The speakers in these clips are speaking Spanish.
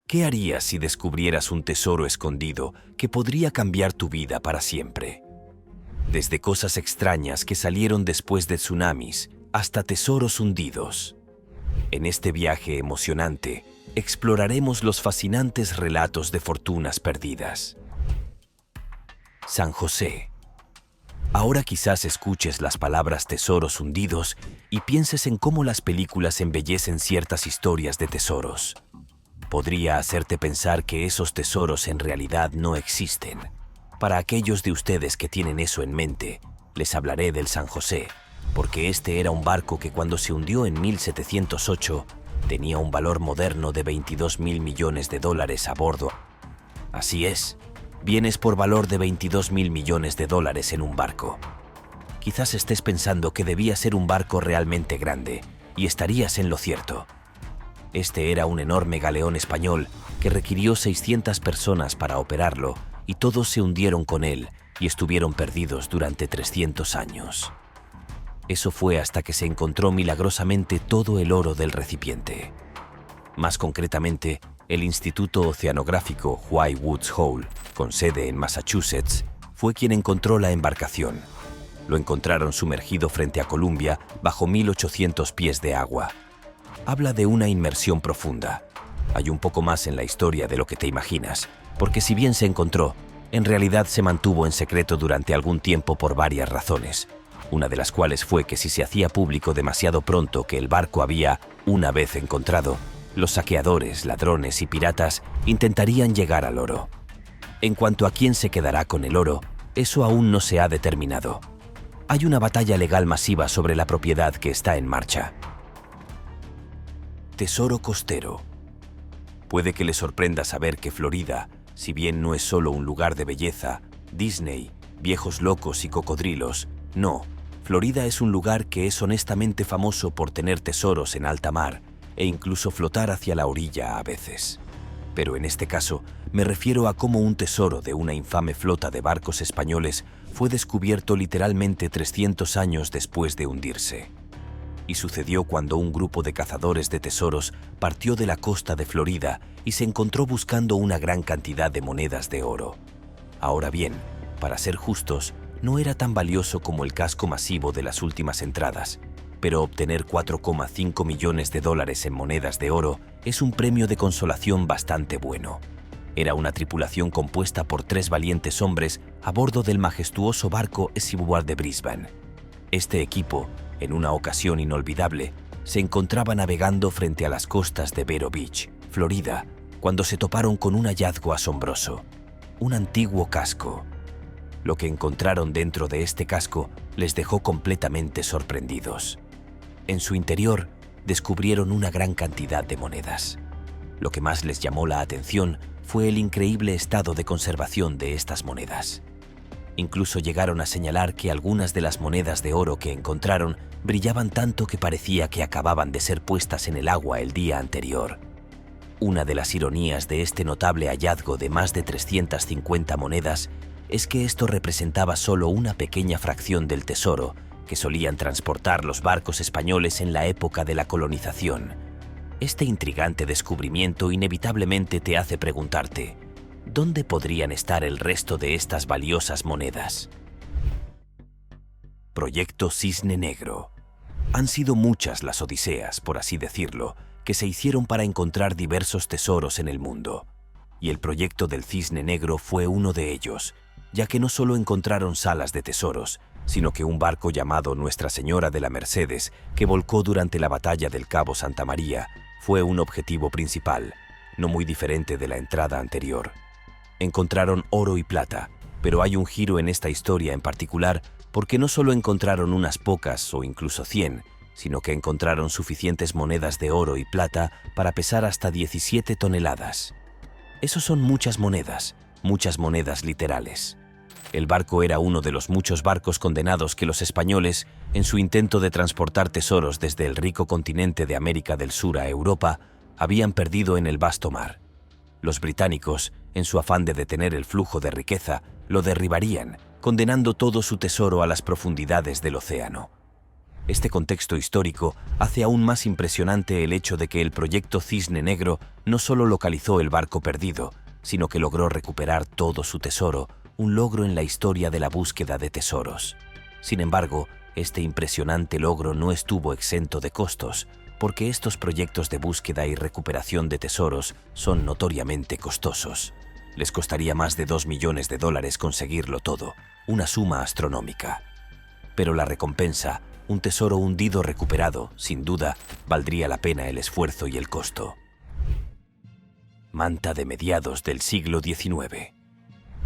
¿Qué harías si descubrieras un tesoro escondido que podría cambiar tu vida para siempre? Desde cosas extrañas que salieron después de tsunamis hasta tesoros hundidos. En este viaje emocionante, exploraremos los fascinantes relatos de fortunas perdidas. San José. Ahora quizás escuches las palabras tesoros hundidos y pienses en cómo las películas embellecen ciertas historias de tesoros. Podría hacerte pensar que esos tesoros en realidad no existen. Para aquellos de ustedes que tienen eso en mente, les hablaré del San José, porque este era un barco que cuando se hundió en 1708 tenía un valor moderno de $22.000 millones a bordo. Así es, bienes por valor de $22.000 millones en un barco. Quizás estés pensando que debía ser un barco realmente grande, y estarías en lo cierto. Este era un enorme galeón español que requirió 600 personas para operarlo, y todos se hundieron con él y estuvieron perdidos durante 300 años. Eso fue hasta que se encontró milagrosamente todo el oro del recipiente. Más concretamente, el Instituto Oceanográfico White Woods Hole, con sede en Massachusetts, fue quien encontró la embarcación. Lo encontraron sumergido frente a Columbia bajo 1.800 pies de agua. Habla de una inmersión profunda. Hay un poco más en la historia de lo que te imaginas, porque si bien se encontró, en realidad se mantuvo en secreto durante algún tiempo por varias razones. Una de las cuales fue que si se hacía público demasiado pronto que el barco había, una vez encontrado, los saqueadores, ladrones y piratas intentarían llegar al oro. En cuanto a quién se quedará con el oro, eso aún no se ha determinado. Hay una batalla legal masiva sobre la propiedad que está en marcha. Tesoro costero. Puede que le sorprenda saber que Florida, si bien no es solo un lugar de belleza, Disney, viejos locos y cocodrilos, no, Florida es un lugar que es honestamente famoso por tener tesoros en alta mar e incluso flotar hacia la orilla a veces. Pero en este caso, me refiero a cómo un tesoro de una infame flota de barcos españoles fue descubierto literalmente 300 años después de hundirse. Y sucedió cuando un grupo de cazadores de tesoros partió de la costa de Florida y se encontró buscando una gran cantidad de monedas de oro. Ahora bien, para ser justos, no era tan valioso como el casco masivo de las últimas entradas, pero obtener $4,5 millones en monedas de oro es un premio de consolación bastante bueno. Era una tripulación compuesta por 3 valientes hombres a bordo del majestuoso barco Esiguard de Brisbane. Este equipo, en una ocasión inolvidable, se encontraba navegando frente a las costas de Vero Beach, Florida, cuando se toparon con un hallazgo asombroso, un antiguo casco. Lo que encontraron dentro de este casco les dejó completamente sorprendidos. En su interior descubrieron una gran cantidad de monedas. Lo que más les llamó la atención fue el increíble estado de conservación de estas monedas. Incluso llegaron a señalar que algunas de las monedas de oro que encontraron brillaban tanto que parecía que acababan de ser puestas en el agua el día anterior. Una de las ironías de este notable hallazgo de más de 350 monedas es que esto representaba solo una pequeña fracción del tesoro que solían transportar los barcos españoles en la época de la colonización. Este intrigante descubrimiento inevitablemente te hace preguntarte, ¿dónde podrían estar el resto de estas valiosas monedas? Proyecto Cisne Negro. Han sido muchas las odiseas, por así decirlo, que se hicieron para encontrar diversos tesoros en el mundo. Y el proyecto del Cisne Negro fue uno de ellos, ya que no solo encontraron salas de tesoros, sino que un barco llamado Nuestra Señora de la Mercedes, que volcó durante la batalla del Cabo Santa María, fue un objetivo principal, no muy diferente de la entrada anterior. Encontraron oro y plata, pero hay un giro en esta historia en particular porque no solo encontraron unas pocas o incluso 100, sino que encontraron suficientes monedas de oro y plata para pesar hasta 17 toneladas. Eso son muchas monedas literales. El barco era uno de los muchos barcos condenados que los españoles, en su intento de transportar tesoros desde el rico continente de América del Sur a Europa, habían perdido en el vasto mar. Los británicos, en su afán de detener el flujo de riqueza, lo derribarían, condenando todo su tesoro a las profundidades del océano. Este contexto histórico hace aún más impresionante el hecho de que el proyecto Cisne Negro no solo localizó el barco perdido, sino que logró recuperar todo su tesoro, un logro en la historia de la búsqueda de tesoros. Sin embargo, este impresionante logro no estuvo exento de costos, porque estos proyectos de búsqueda y recuperación de tesoros son notoriamente costosos. Les costaría más de $2 millones conseguirlo todo, una suma astronómica. Pero la recompensa, un tesoro hundido recuperado, sin duda, valdría la pena el esfuerzo y el costo. Manta de mediados del siglo XIX.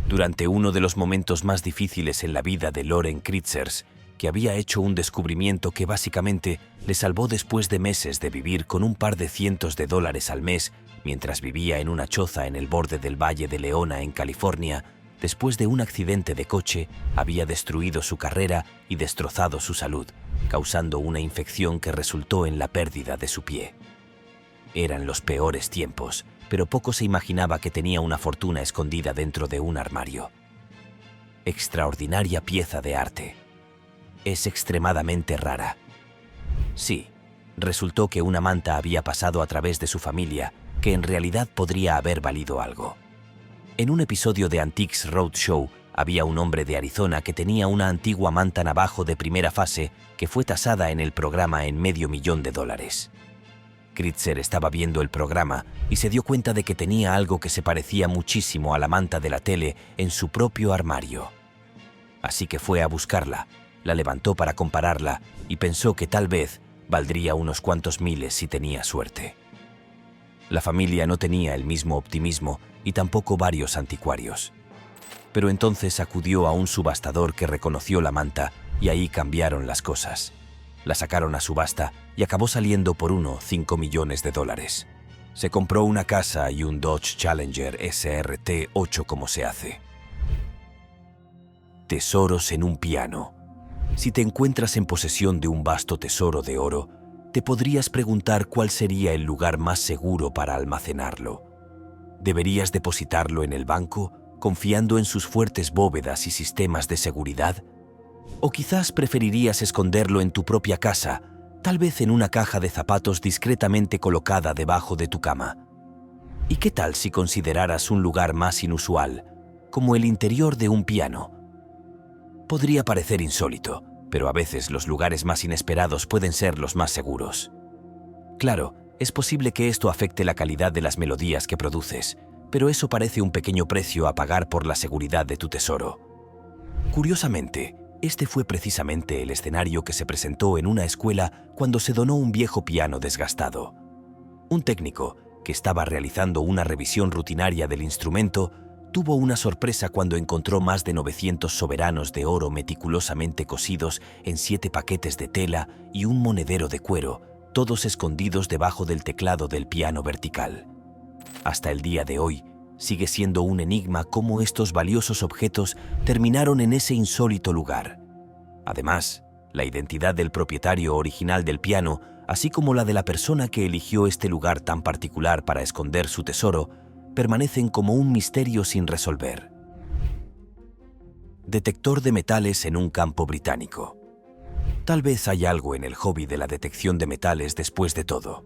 Durante uno de los momentos más difíciles en la vida de Loren Kritzers, que había hecho un descubrimiento que básicamente le salvó después de meses de vivir con un par de cientos de dólares al mes mientras vivía en una choza en el borde del Valle de Leona, en California, después de un accidente de coche, había destruido su carrera y destrozado su salud, causando una infección que resultó en la pérdida de su pie. Eran los peores tiempos, pero poco se imaginaba que tenía una fortuna escondida dentro de un armario. Extraordinaria pieza de arte. Es extremadamente rara. Sí, resultó que una manta había pasado a través de su familia, que en realidad podría haber valido algo. En un episodio de Antiques Roadshow, había un hombre de Arizona que tenía una antigua manta navajo de primera fase que fue tasada en el programa en $500,000. Kritzer estaba viendo el programa y se dio cuenta de que tenía algo que se parecía muchísimo a la manta de la tele en su propio armario. Así que fue a buscarla, la levantó para compararla y pensó que tal vez valdría unos cuantos miles si tenía suerte. La familia no tenía el mismo optimismo y tampoco varios anticuarios. Pero entonces acudió a un subastador que reconoció la manta y ahí cambiaron las cosas. La sacaron a subasta y acabó saliendo por $5 millones. Se compró una casa y un Dodge Challenger SRT8 como se hace. Tesoros en un piano. Si te encuentras en posesión de un vasto tesoro de oro, te podrías preguntar cuál sería el lugar más seguro para almacenarlo. ¿Deberías depositarlo en el banco, confiando en sus fuertes bóvedas y sistemas de seguridad? ¿O quizás preferirías esconderlo en tu propia casa, tal vez en una caja de zapatos discretamente colocada debajo de tu cama? ¿Y qué tal si consideraras un lugar más inusual, como el interior de un piano? Podría parecer insólito, pero a veces los lugares más inesperados pueden ser los más seguros. Claro, es posible que esto afecte la calidad de las melodías que produces, pero eso parece un pequeño precio a pagar por la seguridad de tu tesoro. Curiosamente, este fue precisamente el escenario que se presentó en una escuela cuando se donó un viejo piano desgastado. Un técnico, que estaba realizando una revisión rutinaria del instrumento, tuvo una sorpresa cuando encontró más de 900 soberanos de oro meticulosamente cosidos en 7 paquetes de tela y un monedero de cuero, todos escondidos debajo del teclado del piano vertical. Hasta el día de hoy, sigue siendo un enigma cómo estos valiosos objetos terminaron en ese insólito lugar. Además, la identidad del propietario original del piano, así como la de la persona que eligió este lugar tan particular para esconder su tesoro, permanecen como un misterio sin resolver. Detector de metales en un campo británico. Tal vez hay algo en el hobby de la detección de metales después de todo.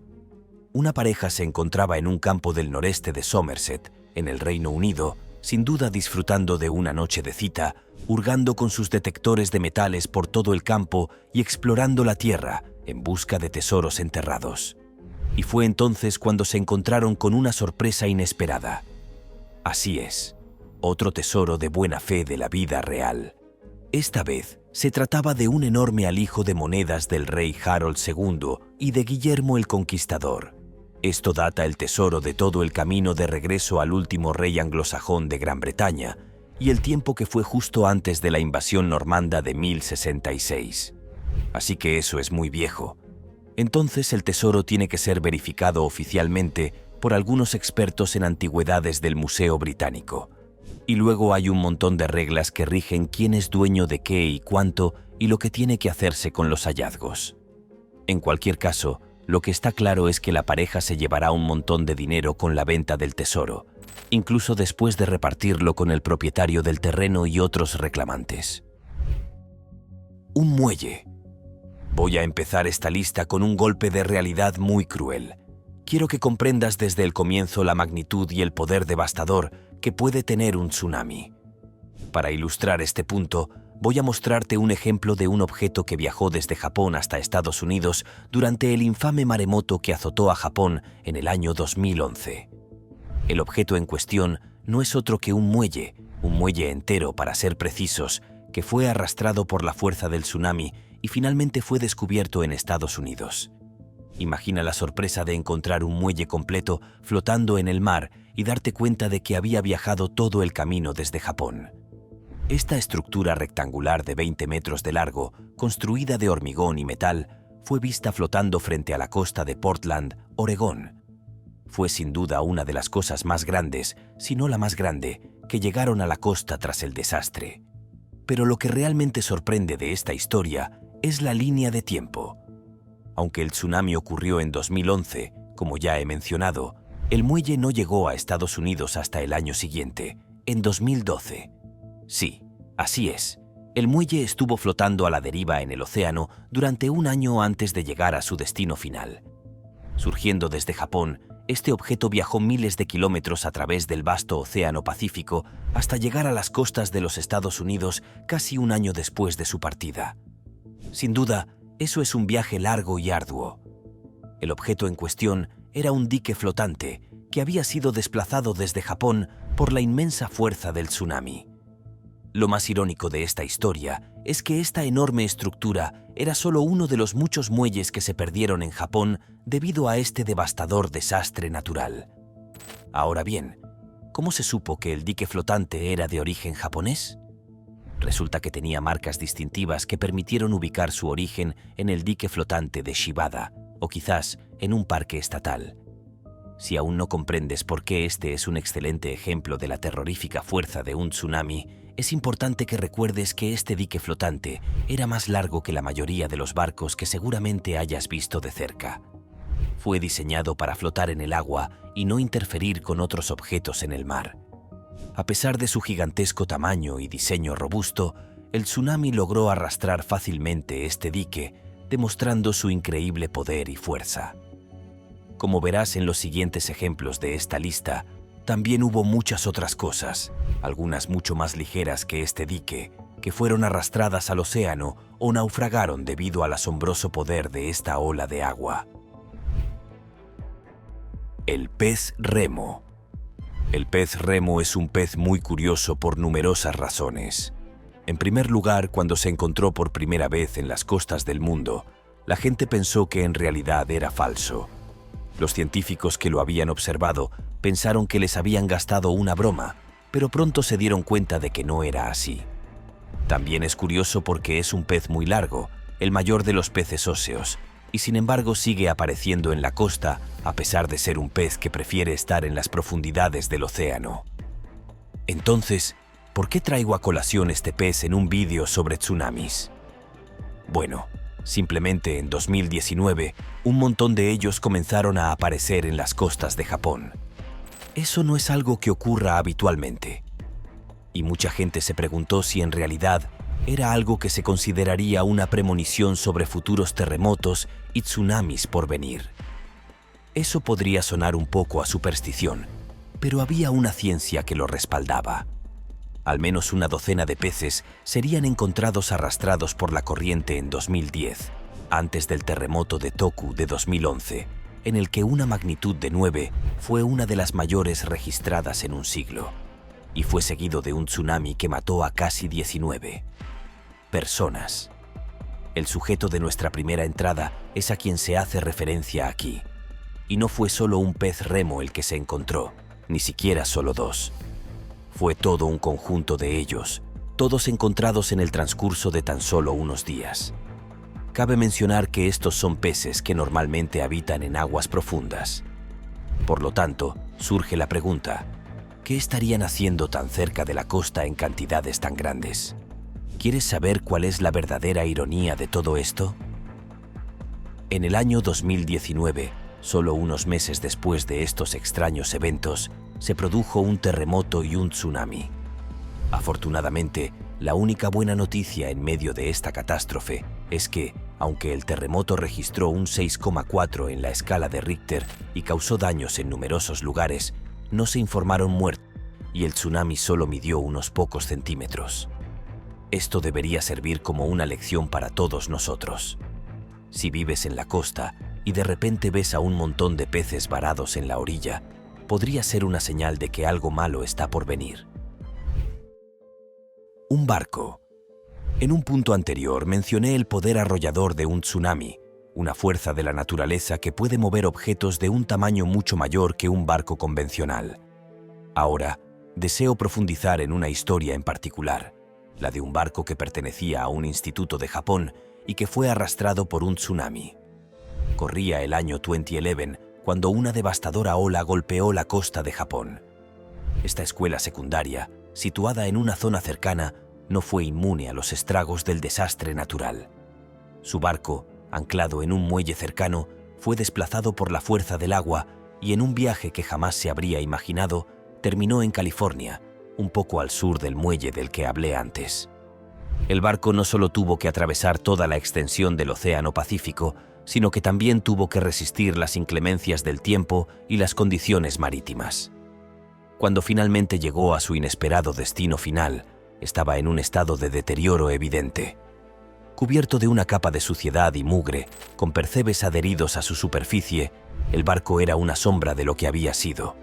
Una pareja se encontraba en un campo del noreste de Somerset, en el Reino Unido, sin duda disfrutando de una noche de cita, hurgando con sus detectores de metales por todo el campo y explorando la tierra en busca de tesoros enterrados. Y fue entonces cuando se encontraron con una sorpresa inesperada. Así es, otro tesoro de buena fe de la vida real. Esta vez se trataba de un enorme alijo de monedas del rey Harold II y de Guillermo el Conquistador. Esto data el tesoro de todo el camino de regreso al último rey anglosajón de Gran Bretaña y el tiempo que fue justo antes de la invasión normanda de 1066. Así que eso es muy viejo. Entonces el tesoro tiene que ser verificado oficialmente por algunos expertos en antigüedades del Museo Británico. Y luego hay un montón de reglas que rigen quién es dueño de qué y cuánto y lo que tiene que hacerse con los hallazgos. En cualquier caso, lo que está claro es que la pareja se llevará un montón de dinero con la venta del tesoro, incluso después de repartirlo con el propietario del terreno y otros reclamantes. Un muelle. Voy a empezar esta lista con un golpe de realidad muy cruel. Quiero que comprendas desde el comienzo la magnitud y el poder devastador que puede tener un tsunami. Para ilustrar este punto, voy a mostrarte un ejemplo de un objeto que viajó desde Japón hasta Estados Unidos durante el infame maremoto que azotó a Japón en el año 2011. El objeto en cuestión no es otro que un muelle entero para ser precisos, que fue arrastrado por la fuerza del tsunami y finalmente fue descubierto en Estados Unidos. Imagina la sorpresa de encontrar un muelle completo flotando en el mar y darte cuenta de que había viajado todo el camino desde Japón. Esta estructura rectangular de 20 metros de largo, construida de hormigón y metal, fue vista flotando frente a la costa de Portland, Oregón. Fue sin duda una de las cosas más grandes, si no la más grande, que llegaron a la costa tras el desastre. Pero lo que realmente sorprende de esta historia es la línea de tiempo. Aunque el tsunami ocurrió en 2011, como ya he mencionado, el muelle no llegó a Estados Unidos hasta el año siguiente, en 2012. Sí, así es. El muelle estuvo flotando a la deriva en el océano durante un año antes de llegar a su destino final. Surgiendo desde Japón, este objeto viajó miles de kilómetros a través del vasto océano Pacífico hasta llegar a las costas de los Estados Unidos casi un año después de su partida. Sin duda, eso es un viaje largo y arduo. El objeto en cuestión era un dique flotante que había sido desplazado desde Japón por la inmensa fuerza del tsunami. Lo más irónico de esta historia es que esta enorme estructura era solo uno de los muchos muelles que se perdieron en Japón debido a este devastador desastre natural. Ahora bien, ¿cómo se supo que el dique flotante era de origen japonés? Resulta que tenía marcas distintivas que permitieron ubicar su origen en el dique flotante de Shibada, o quizás en un parque estatal. Si aún no comprendes por qué este es un excelente ejemplo de la terrorífica fuerza de un tsunami, es importante que recuerdes que este dique flotante era más largo que la mayoría de los barcos que seguramente hayas visto de cerca. Fue diseñado para flotar en el agua y no interferir con otros objetos en el mar. A pesar de su gigantesco tamaño y diseño robusto, el tsunami logró arrastrar fácilmente este dique, demostrando su increíble poder y fuerza. Como verás en los siguientes ejemplos de esta lista, también hubo muchas otras cosas, algunas mucho más ligeras que este dique, que fueron arrastradas al océano o naufragaron debido al asombroso poder de esta ola de agua. El pez remo. El pez remo es un pez muy curioso por numerosas razones. En primer lugar, cuando se encontró por primera vez en las costas del mundo, la gente pensó que en realidad era falso. Los científicos que lo habían observado pensaron que les habían gastado una broma, pero pronto se dieron cuenta de que no era así. También es curioso porque es un pez muy largo, el mayor de los peces óseos, y sin embargo sigue apareciendo en la costa a pesar de ser un pez que prefiere estar en las profundidades del océano. Entonces, ¿por qué traigo a colación este pez en un vídeo sobre tsunamis? Bueno, simplemente en 2019, un montón de ellos comenzaron a aparecer en las costas de Japón. Eso no es algo que ocurra habitualmente. Y mucha gente se preguntó si en realidad era algo que se consideraría una premonición sobre futuros terremotos y tsunamis por venir. Eso podría sonar un poco a superstición, pero había una ciencia que lo respaldaba. Al menos una docena de peces serían encontrados arrastrados por la corriente en 2010, antes del terremoto de Toku de 2011, en el que una magnitud de 9 fue una de las mayores registradas en un siglo, y fue seguido de un tsunami que mató a casi 19 personas. El sujeto de nuestra primera entrada es a quien se hace referencia aquí, y no fue solo un pez remo el que se encontró, ni siquiera solo 2. Fue todo un conjunto de ellos, todos encontrados en el transcurso de tan solo unos días. Cabe mencionar que estos son peces que normalmente habitan en aguas profundas. Por lo tanto, surge la pregunta, ¿qué estarían haciendo tan cerca de la costa en cantidades tan grandes? ¿Quieres saber cuál es la verdadera ironía de todo esto? En el año 2019, solo unos meses después de estos extraños eventos, se produjo un terremoto y un tsunami. Afortunadamente, la única buena noticia en medio de esta catástrofe es que, Aunque el terremoto registró un 6,4 en la escala de Richter y causó daños en numerosos lugares, no se informaron muertos y el tsunami solo midió unos pocos centímetros. Esto debería servir como una lección para todos nosotros. Si vives en la costa y de repente ves a un montón de peces varados en la orilla, podría ser una señal de que algo malo está por venir. Un barco. En un punto anterior mencioné el poder arrollador de un tsunami, una fuerza de la naturaleza que puede mover objetos de un tamaño mucho mayor que un barco convencional. Ahora, deseo profundizar en una historia en particular, la de un barco que pertenecía a un instituto de Japón y que fue arrastrado por un tsunami. Corría el año 2011 cuando una devastadora ola golpeó la costa de Japón. Esta escuela secundaria, situada en una zona cercana, no fue inmune a los estragos del desastre natural. Su barco, anclado en un muelle cercano, fue desplazado por la fuerza del agua y en un viaje que jamás se habría imaginado, terminó en California, un poco al sur del muelle del que hablé antes. El barco no solo tuvo que atravesar toda la extensión del Océano Pacífico, sino que también tuvo que resistir las inclemencias del tiempo y las condiciones marítimas. Cuando finalmente llegó a su inesperado destino final, estaba en un estado de deterioro evidente. Cubierto de una capa de suciedad y mugre, con percebes adheridos a su superficie, el barco era una sombra de lo que había sido.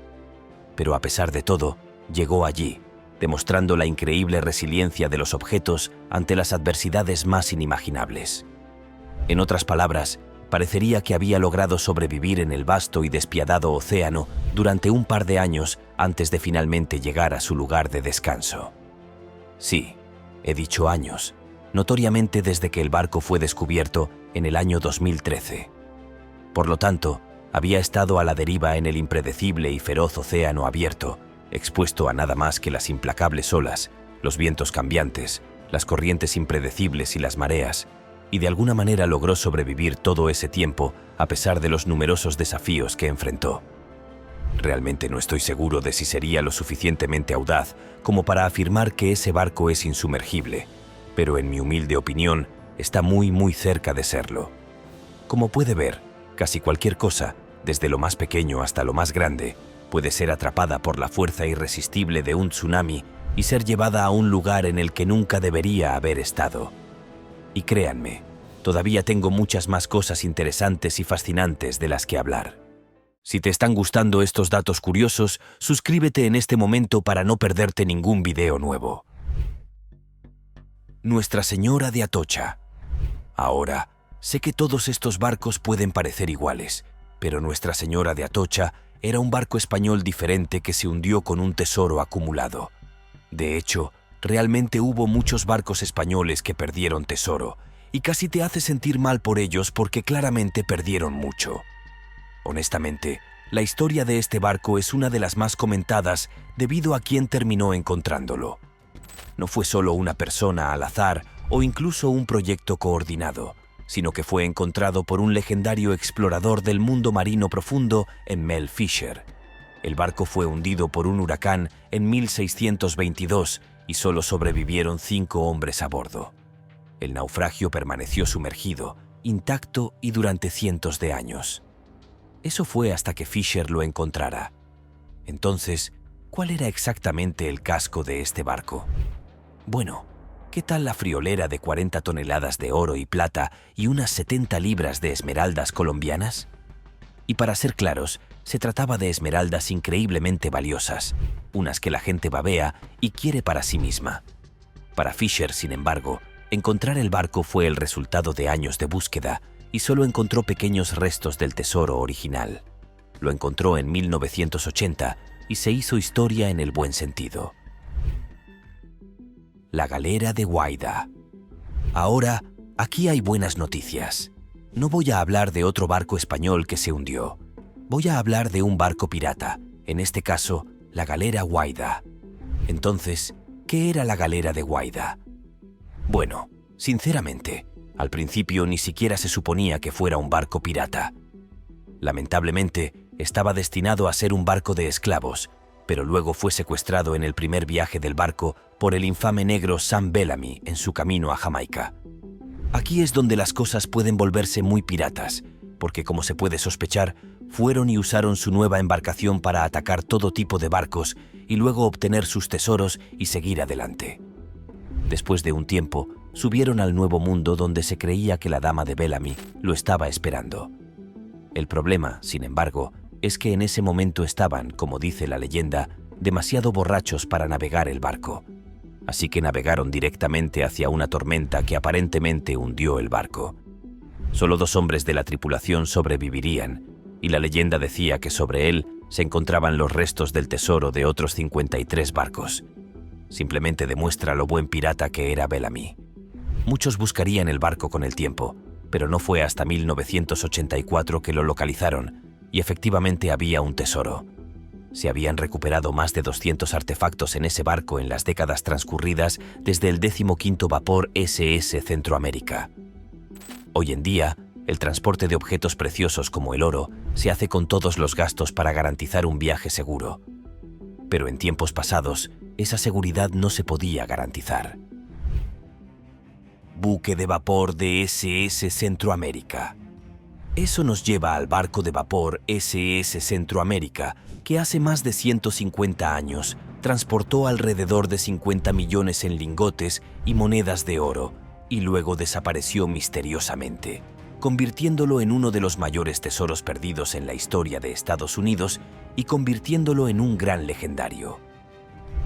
Pero a pesar de todo, llegó allí, demostrando la increíble resiliencia de los objetos ante las adversidades más inimaginables. En otras palabras, parecería que había logrado sobrevivir en el vasto y despiadado océano durante un par de años antes de finalmente llegar a su lugar de descanso. Sí, he dicho años, notoriamente desde que el barco fue descubierto en el año 2013. Por lo tanto, había estado a la deriva en el impredecible y feroz océano abierto, expuesto a nada más que las implacables olas, los vientos cambiantes, las corrientes impredecibles y las mareas, y de alguna manera logró sobrevivir todo ese tiempo a pesar de los numerosos desafíos que enfrentó. Realmente no estoy seguro de si sería lo suficientemente audaz como para afirmar que ese barco es insumergible, pero en mi humilde opinión está muy cerca de serlo. Como puede ver, casi cualquier cosa, desde lo más pequeño hasta lo más grande, puede ser atrapada por la fuerza irresistible de un tsunami y ser llevada a un lugar en el que nunca debería haber estado. Y créanme, todavía tengo muchas más cosas interesantes y fascinantes de las que hablar. Si te están gustando estos datos curiosos, suscríbete en este momento para no perderte ningún video nuevo. Nuestra Señora de Atocha. Ahora, sé que todos estos barcos pueden parecer iguales, pero Nuestra Señora de Atocha era un barco español diferente que se hundió con un tesoro acumulado. De hecho, realmente hubo muchos barcos españoles que perdieron tesoro, y casi te hace sentir mal por ellos porque claramente perdieron mucho. Honestamente, la historia de este barco es una de las más comentadas debido a quién terminó encontrándolo. No fue solo una persona al azar o incluso un proyecto coordinado, sino que fue encontrado por un legendario explorador del mundo marino profundo en Mel Fisher. El barco fue hundido por un huracán en 1622 y solo sobrevivieron 5 hombres a bordo. El naufragio permaneció sumergido, intacto y durante cientos de años. Eso fue hasta que Fisher lo encontrara. Entonces, ¿cuál era exactamente el casco de este barco? Bueno, ¿qué tal la friolera de 40 toneladas de oro y plata y unas 70 libras de esmeraldas colombianas? Y para ser claros, se trataba de esmeraldas increíblemente valiosas, unas que la gente babea y quiere para sí misma. Para Fisher, sin embargo, encontrar el barco fue el resultado de años de búsqueda y solo encontró pequeños restos del tesoro original. Lo encontró en 1980 y se hizo historia en el buen sentido. La galera de Guaida. Ahora, aquí hay buenas noticias. No voy a hablar de otro barco español que se hundió. Voy a hablar de un barco pirata, en este caso, la galera Guaida. Entonces, ¿qué era la galera de Guaida? Bueno, sinceramente, al principio ni siquiera se suponía que fuera un barco pirata. Lamentablemente, estaba destinado a ser un barco de esclavos, pero luego fue secuestrado en el primer viaje del barco por el infame negro Sam Bellamy en su camino a Jamaica. Aquí es donde las cosas pueden volverse muy piratas, porque como se puede sospechar, fueron y usaron su nueva embarcación para atacar todo tipo de barcos y luego obtener sus tesoros y seguir adelante. Después de un tiempo, subieron al Nuevo Mundo donde se creía que la Dama de Bellamy lo estaba esperando. El problema, sin embargo, es que en ese momento estaban, como dice la leyenda, demasiado borrachos para navegar el barco. Así que navegaron directamente hacia una tormenta que aparentemente hundió el barco. Solo 2 hombres de la tripulación sobrevivirían, y la leyenda decía que sobre él se encontraban los restos del tesoro de otros 53 barcos. Simplemente demuestra lo buen pirata que era Bellamy. Muchos buscarían el barco con el tiempo, pero no fue hasta 1984 que lo localizaron, y efectivamente había un tesoro. Se habían recuperado más de 200 artefactos en ese barco en las décadas transcurridas desde el 15º vapor SS Centroamérica. Hoy en día, el transporte de objetos preciosos como el oro se hace con todos los gastos para garantizar un viaje seguro. Pero en tiempos pasados, esa seguridad no se podía garantizar. Buque de vapor de SS Centroamérica. Eso nos lleva al barco de vapor SS Centroamérica, que hace más de 150 años transportó alrededor de 50 millones en lingotes y monedas de oro, y luego desapareció misteriosamente, convirtiéndolo en uno de los mayores tesoros perdidos en la historia de Estados Unidos y convirtiéndolo en un gran legendario.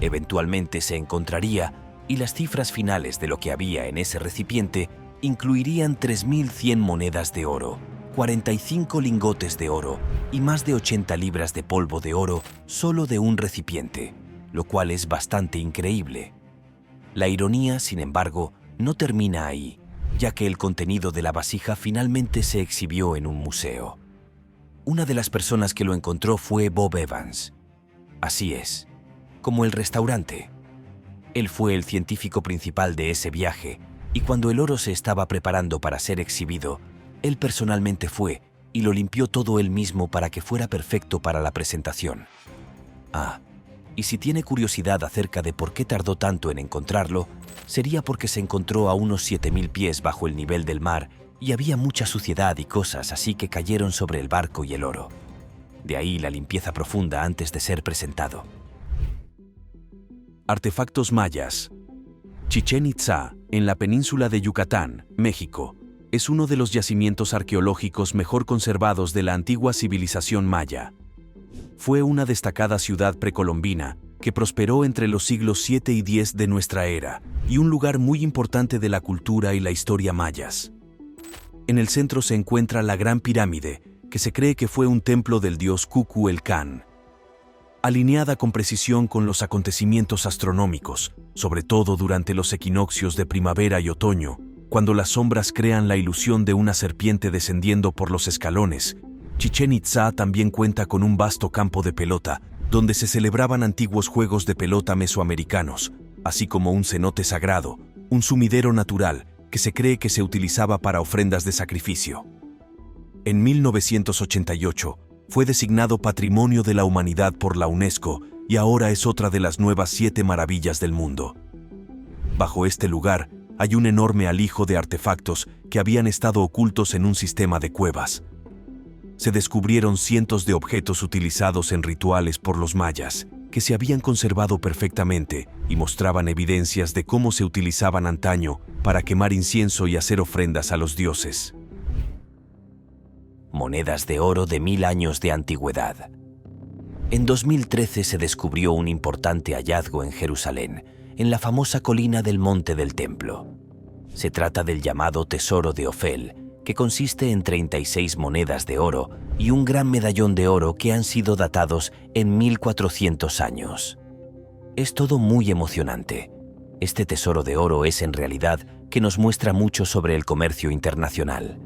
Eventualmente se encontraría, y las cifras finales de lo que había en ese recipiente incluirían 3.100 monedas de oro, 45 lingotes de oro y más de 80 libras de polvo de oro solo de un recipiente, lo cual es bastante increíble. La ironía, sin embargo, no termina ahí, ya que el contenido de la vasija finalmente se exhibió en un museo. Una de las personas que lo encontró fue Bob Evans. Así es, como el restaurante. Él fue el científico principal de ese viaje, y cuando el oro se estaba preparando para ser exhibido, él personalmente fue y lo limpió todo él mismo para que fuera perfecto para la presentación. Y si tiene curiosidad acerca de por qué tardó tanto en encontrarlo, sería porque se encontró a unos 7.000 pies bajo el nivel del mar y había mucha suciedad y cosas así que cayeron sobre el barco y el oro. De ahí la limpieza profunda antes de ser presentado. Artefactos mayas. Chichén Itzá, en la península de Yucatán, México, es uno de los yacimientos arqueológicos mejor conservados de la antigua civilización maya. Fue una destacada ciudad precolombina que prosperó entre los siglos 7 y 10 de nuestra era y un lugar muy importante de la cultura y la historia mayas. En el centro se encuentra la Gran Pirámide, que se cree que fue un templo del dios Kukulcán. Alineada con precisión con los acontecimientos astronómicos, sobre todo durante los equinoccios de primavera y otoño, cuando las sombras crean la ilusión de una serpiente descendiendo por los escalones, Chichén Itzá también cuenta con un vasto campo de pelota, donde se celebraban antiguos juegos de pelota mesoamericanos, así como un cenote sagrado, un sumidero natural que se cree que se utilizaba para ofrendas de sacrificio. En 1988 fue designado Patrimonio de la Humanidad por la UNESCO y ahora es otra de las nuevas 7 maravillas del mundo. Bajo este lugar hay un enorme alijo de artefactos que habían estado ocultos en un sistema de cuevas. Se descubrieron cientos de objetos utilizados en rituales por los mayas, que se habían conservado perfectamente y mostraban evidencias de cómo se utilizaban antaño para quemar incienso y hacer ofrendas a los dioses. Monedas de oro de 1000 años de antigüedad. En 2013 se descubrió un importante hallazgo en Jerusalén, en la famosa colina del Monte del Templo. Se trata del llamado Tesoro de Ofel, que consiste en 36 monedas de oro y un gran medallón de oro que han sido datados en 1400 años. Es todo muy emocionante. Este tesoro de oro es en realidad que nos muestra mucho sobre el comercio internacional.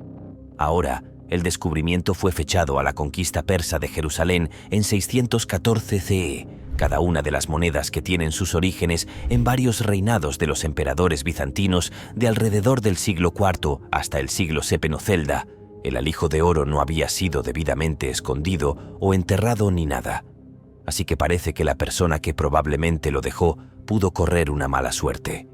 Ahora, el descubrimiento fue fechado a la conquista persa de Jerusalén en 614 CE. Cada una de las monedas que tienen sus orígenes en varios reinados de los emperadores bizantinos de alrededor del siglo IV hasta el siglo VII Celda. El alijo de oro no había sido debidamente escondido o enterrado ni nada. Así que parece que la persona que probablemente lo dejó pudo correr una mala suerte.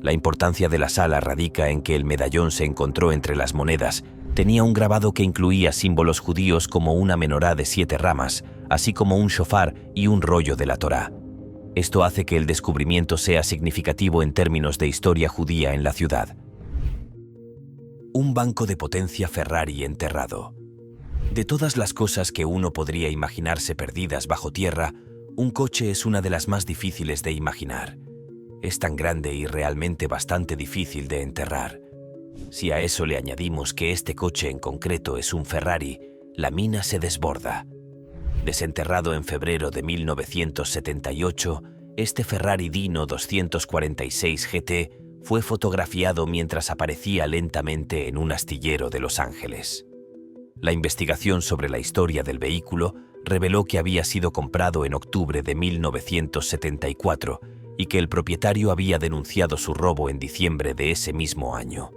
La importancia de la sala radica en que el medallón se encontró entre las monedas. Tenía un grabado que incluía símbolos judíos como una menorá de 7 ramas, así como un shofar y un rollo de la Torá. Esto hace que el descubrimiento sea significativo en términos de historia judía en la ciudad. Un banco de potencia Ferrari enterrado. De todas las cosas que uno podría imaginarse perdidas bajo tierra, un coche es una de las más difíciles de imaginar. Es tan grande y realmente bastante difícil de enterrar. Si a eso le añadimos que este coche en concreto es un Ferrari, la mina se desborda. Desenterrado en febrero de 1978, este Ferrari Dino 246 GT fue fotografiado mientras aparecía lentamente en un astillero de Los Ángeles. La investigación sobre la historia del vehículo reveló que había sido comprado en octubre de 1974 y que el propietario había denunciado su robo en diciembre de ese mismo año.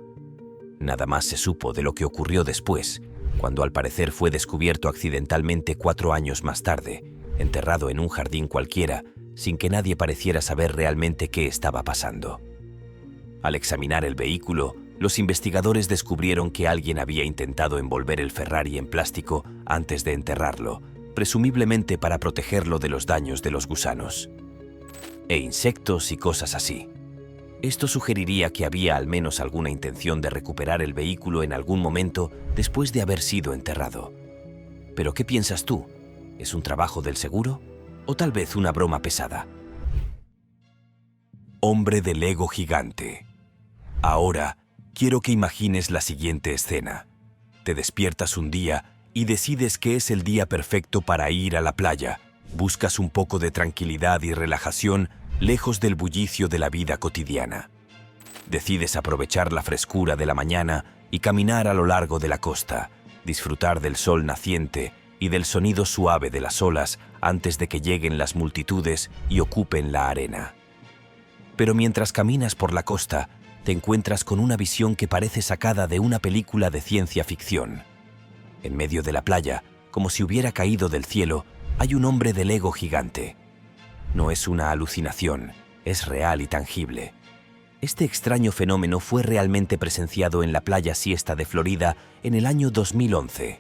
Nada más se supo de lo que ocurrió después, cuando al parecer fue descubierto accidentalmente 4 años más tarde, enterrado en un jardín cualquiera, sin que nadie pareciera saber realmente qué estaba pasando. Al examinar el vehículo, los investigadores descubrieron que alguien había intentado envolver el Ferrari en plástico antes de enterrarlo, presumiblemente para protegerlo de los daños de los gusanos e insectos y cosas así. Esto sugeriría que había al menos alguna intención de recuperar el vehículo en algún momento después de haber sido enterrado. ¿Pero qué piensas tú? ¿Es un trabajo del seguro? ¿O tal vez una broma pesada? Hombre de Lego gigante. Ahora, quiero que imagines la siguiente escena. Te despiertas un día y decides que es el día perfecto para ir a la playa. Buscas un poco de tranquilidad y relajación lejos del bullicio de la vida cotidiana. Decides aprovechar la frescura de la mañana y caminar a lo largo de la costa, disfrutar del sol naciente y del sonido suave de las olas antes de que lleguen las multitudes y ocupen la arena. Pero mientras caminas por la costa, te encuentras con una visión que parece sacada de una película de ciencia ficción. En medio de la playa, como si hubiera caído del cielo, hay un hombre de Lego gigante. No es una alucinación, es real y tangible. Este extraño fenómeno fue realmente presenciado en la playa Siesta de Florida en el año 2011.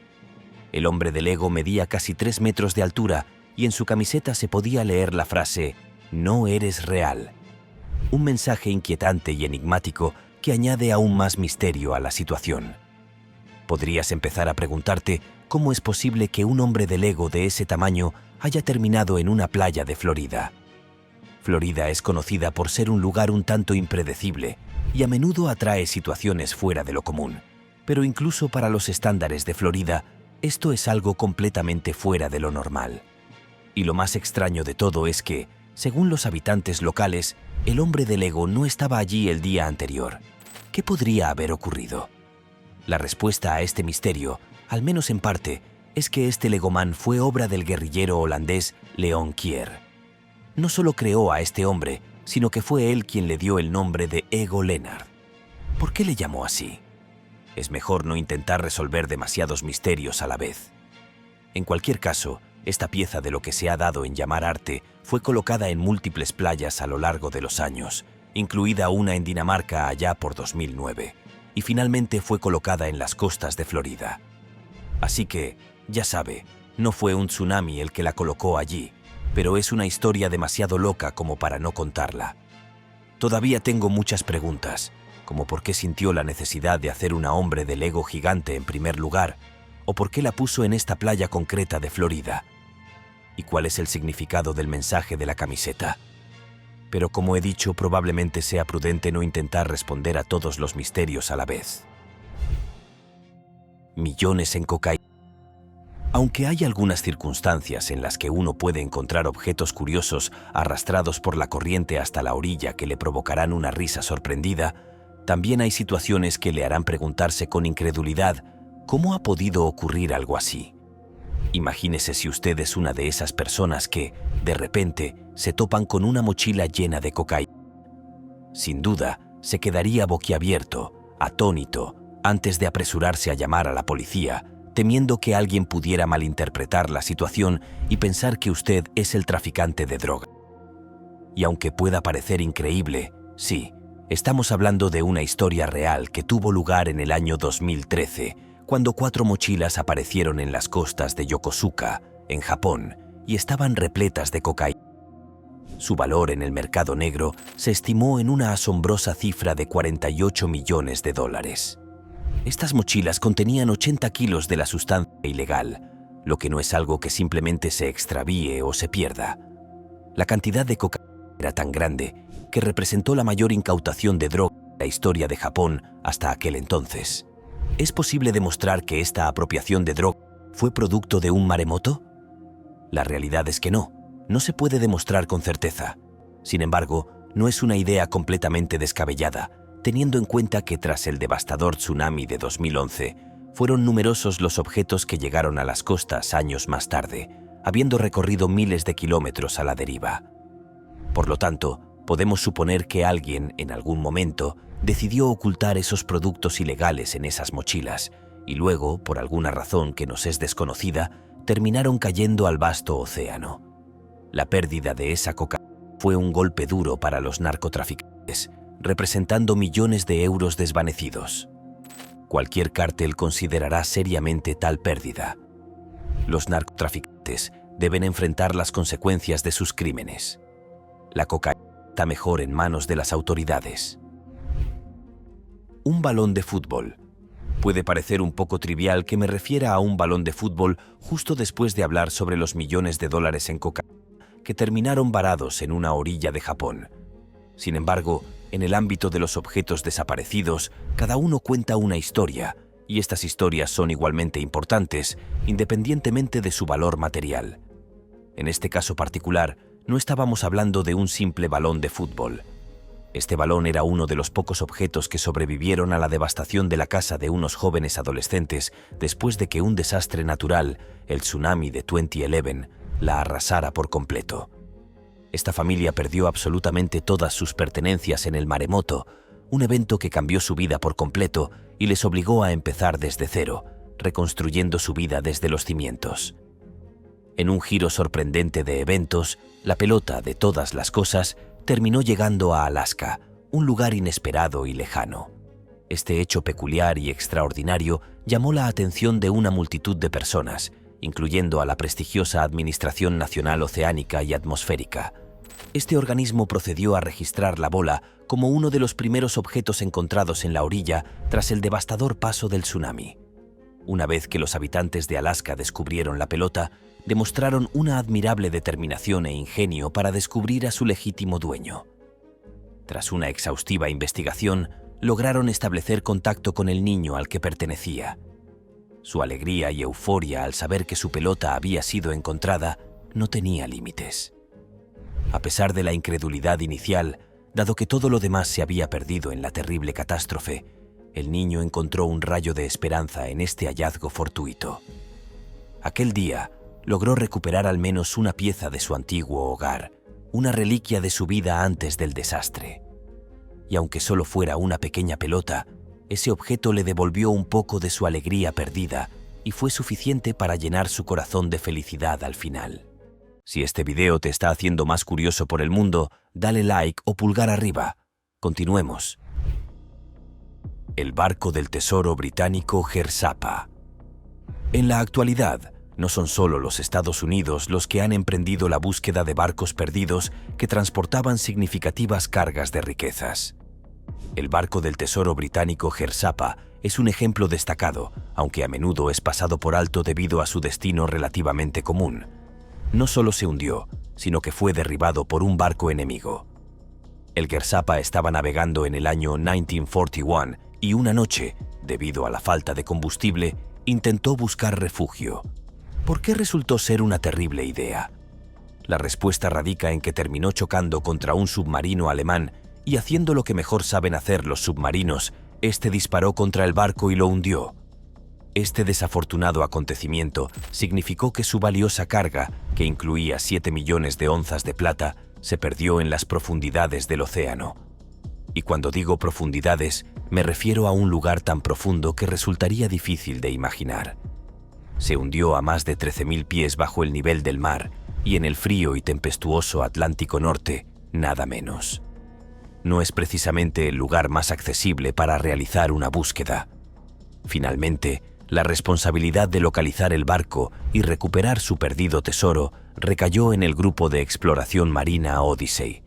El hombre de Lego medía casi 3 metros de altura y en su camiseta se podía leer la frase «No eres real». Un mensaje inquietante y enigmático que añade aún más misterio a la situación. Podrías empezar a preguntarte cómo es posible que un hombre de Lego de ese tamaño haya terminado en una playa de Florida. Florida es conocida por ser un lugar un tanto impredecible y a menudo atrae situaciones fuera de lo común. Pero incluso para los estándares de Florida, esto es algo completamente fuera de lo normal. Y lo más extraño de todo es que, según los habitantes locales, el hombre de Lego no estaba allí el día anterior. ¿Qué podría haber ocurrido? La respuesta a este misterio, al menos en parte, es que este Legoman fue obra del guerrillero holandés Leon Kier. No solo creó a este hombre, sino que fue él quien le dio el nombre de Ego Lennart. ¿Por qué le llamó así? Es mejor no intentar resolver demasiados misterios a la vez. En cualquier caso, esta pieza de lo que se ha dado en llamar arte fue colocada en múltiples playas a lo largo de los años, incluida una en Dinamarca allá por 2009, y finalmente fue colocada en las costas de Florida. Así que, ya sabe, no fue un tsunami el que la colocó allí, pero es una historia demasiado loca como para no contarla. Todavía tengo muchas preguntas, como por qué sintió la necesidad de hacer una hombre de Lego gigante en primer lugar, o por qué la puso en esta playa concreta de Florida, y cuál es el significado del mensaje de la camiseta. Pero como he dicho, probablemente sea prudente no intentar responder a todos los misterios a la vez. Millones en cocaína. Aunque hay algunas circunstancias en las que uno puede encontrar objetos curiosos arrastrados por la corriente hasta la orilla que le provocarán una risa sorprendida, también hay situaciones que le harán preguntarse con incredulidad ¿cómo ha podido ocurrir algo así? Imagínese si usted es una de esas personas que, de repente, se topan con una mochila llena de cocaína. Sin duda, se quedaría boquiabierto, atónito, antes de apresurarse a llamar a la policía, temiendo que alguien pudiera malinterpretar la situación y pensar que usted es el traficante de droga. Y aunque pueda parecer increíble, sí, Estamos hablando de una historia real que tuvo lugar en el año 2013, cuando 4 mochilas aparecieron en las costas de Yokosuka, en Japón, y estaban repletas de cocaína. Su valor en el mercado negro se estimó en una asombrosa cifra de $48 millones. Estas mochilas contenían 80 kilos de la sustancia ilegal, lo que no es algo que simplemente se extravíe o se pierda. La cantidad de cocaína era tan grande que representó la mayor incautación de droga en la historia de Japón hasta aquel entonces. ¿Es posible demostrar que esta apropiación de droga fue producto de un maremoto? La realidad es que no se puede demostrar con certeza. Sin embargo, no es una idea completamente descabellada, teniendo en cuenta que tras el devastador tsunami de 2011, fueron numerosos los objetos que llegaron a las costas años más tarde, habiendo recorrido miles de kilómetros a la deriva. Por lo tanto, podemos suponer que alguien, en algún momento, decidió ocultar esos productos ilegales en esas mochilas, y luego, por alguna razón que nos es desconocida, terminaron cayendo al vasto océano. La pérdida de esa cocaína fue un golpe duro para los narcotraficantes, representando millones de euros desvanecidos. Cualquier cártel considerará seriamente tal pérdida. Los narcotraficantes deben enfrentar las consecuencias de sus crímenes. La cocaína está mejor en manos de las autoridades. Un balón de fútbol. Puede parecer un poco trivial que me refiera a un balón de fútbol justo después de hablar sobre los millones de dólares en cocaína que terminaron varados en una orilla de Japón. Sin embargo, en el ámbito de los objetos desaparecidos, cada uno cuenta una historia, y estas historias son igualmente importantes, independientemente de su valor material. En este caso particular, no estábamos hablando de un simple balón de fútbol. Este balón era uno de los pocos objetos que sobrevivieron a la devastación de la casa de unos jóvenes adolescentes después de que un desastre natural, el tsunami de 2011, la arrasara por completo. Esta familia perdió absolutamente todas sus pertenencias en el maremoto, un evento que cambió su vida por completo y les obligó a empezar desde cero, reconstruyendo su vida desde los cimientos. En un giro sorprendente de eventos, la pelota, de todas las cosas, terminó llegando a Alaska, un lugar inesperado y lejano. Este hecho peculiar y extraordinario llamó la atención de una multitud de personas, incluyendo a la prestigiosa Administración Nacional Oceánica y Atmosférica. Este organismo procedió a registrar la bola como uno de los primeros objetos encontrados en la orilla tras el devastador paso del tsunami. Una vez que los habitantes de Alaska descubrieron la pelota, demostraron una admirable determinación e ingenio para descubrir a su legítimo dueño. Tras una exhaustiva investigación, lograron establecer contacto con el niño al que pertenecía. Su alegría y euforia al saber que su pelota había sido encontrada no tenía límites. A pesar de la incredulidad inicial, dado que todo lo demás se había perdido en la terrible catástrofe, el niño encontró un rayo de esperanza en este hallazgo fortuito. Aquel día, logró recuperar al menos una pieza de su antiguo hogar, una reliquia de su vida antes del desastre. Y aunque solo fuera una pequeña pelota, ese objeto le devolvió un poco de su alegría perdida y fue suficiente para llenar su corazón de felicidad al final. Si este video te está haciendo más curioso por el mundo, dale like o pulgar arriba. Continuemos. El barco del tesoro británico Gersapa. En la actualidad, no son solo los Estados Unidos los que han emprendido la búsqueda de barcos perdidos que transportaban significativas cargas de riquezas. El barco del tesoro británico Gersapa es un ejemplo destacado, aunque a menudo es pasado por alto debido a su destino relativamente común. No solo se hundió, sino que fue derribado por un barco enemigo. El Gersapa estaba navegando en el año 1941 y una noche, debido a la falta de combustible, intentó buscar refugio. ¿Por qué resultó ser una terrible idea? La respuesta radica en que terminó chocando contra un submarino alemán y haciendo lo que mejor saben hacer los submarinos, este disparó contra el barco y lo hundió. Este desafortunado acontecimiento significó que su valiosa carga, que incluía 7 millones de onzas de plata, se perdió en las profundidades del océano. Y cuando digo profundidades, me refiero a un lugar tan profundo que resultaría difícil de imaginar. Se hundió a más de 13.000 pies bajo el nivel del mar y en el frío y tempestuoso Atlántico Norte, nada menos. no es precisamente el lugar más accesible para realizar una búsqueda. Finalmente, la responsabilidad de localizar el barco y recuperar su perdido tesoro recayó en el grupo de exploración marina Odyssey.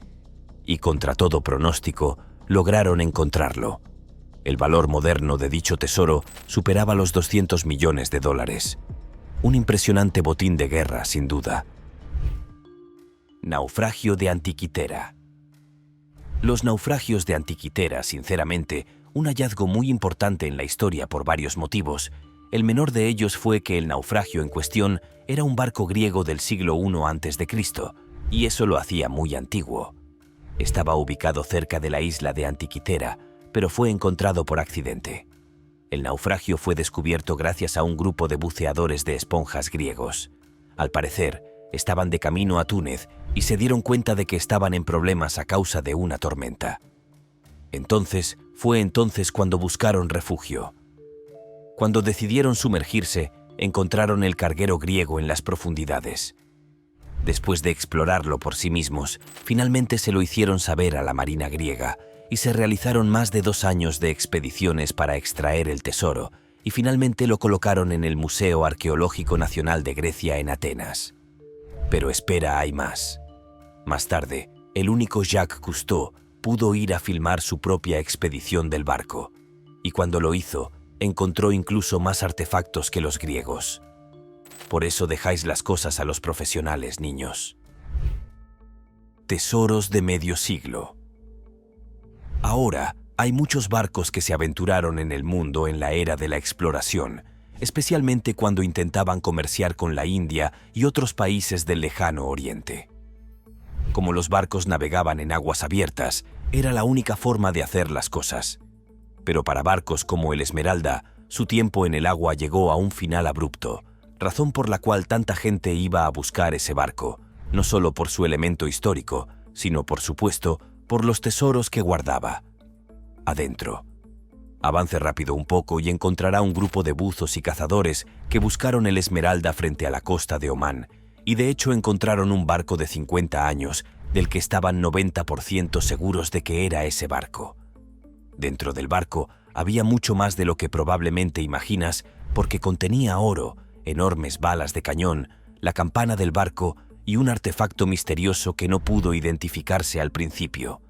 Y contra todo pronóstico, lograron encontrarlo. El valor moderno de dicho tesoro superaba los $200 millones. Un impresionante botín de guerra, sin duda. Naufragio de Antiquitera. Los naufragios de Antiquitera, sinceramente, un hallazgo muy importante en la historia por varios motivos. El menor de ellos fue que el naufragio en cuestión era un barco griego del siglo I a.C., y eso lo hacía muy antiguo. Estaba ubicado cerca de la isla de Antiquitera, pero fue encontrado por accidente. El naufragio fue descubierto gracias a un grupo de buceadores de esponjas griegos. Al parecer, estaban de camino a Túnez y se dieron cuenta de que estaban en problemas a causa de una tormenta. Fue entonces cuando buscaron refugio. Cuando decidieron sumergirse, encontraron el carguero griego en las profundidades. Después de explorarlo por sí mismos, finalmente se lo hicieron saber a la marina griega y se realizaron más de 2 años de expediciones para extraer el tesoro y finalmente lo colocaron en el Museo Arqueológico Nacional de Grecia en Atenas. Pero espera, hay más. Más tarde, el único Jacques Cousteau pudo ir a filmar su propia expedición del barco, y cuando lo hizo, encontró incluso más artefactos que los griegos. Por eso dejáis las cosas a los profesionales, niños. Tesoros de medio siglo. Ahora, hay muchos barcos que se aventuraron en el mundo en la era de la exploración, especialmente cuando intentaban comerciar con la India y otros países del lejano oriente. Como los barcos navegaban en aguas abiertas, era la única forma de hacer las cosas. Pero para barcos como el Esmeralda, su tiempo en el agua llegó a un final abrupto, razón por la cual tanta gente iba a buscar ese barco, no solo por su elemento histórico, sino, por supuesto, por los tesoros que guardaba adentro. Avance rápido un poco y encontrará un grupo de buzos y cazadores que buscaron el Esmeralda frente a la costa de Omán, y de hecho encontraron un barco de 50 años del que estaban 90% seguros de que era ese barco. Dentro del barco había mucho más de lo que probablemente imaginas, porque contenía oro, enormes balas de cañón, la campana del barco y un artefacto misterioso que no pudo identificarse al principio.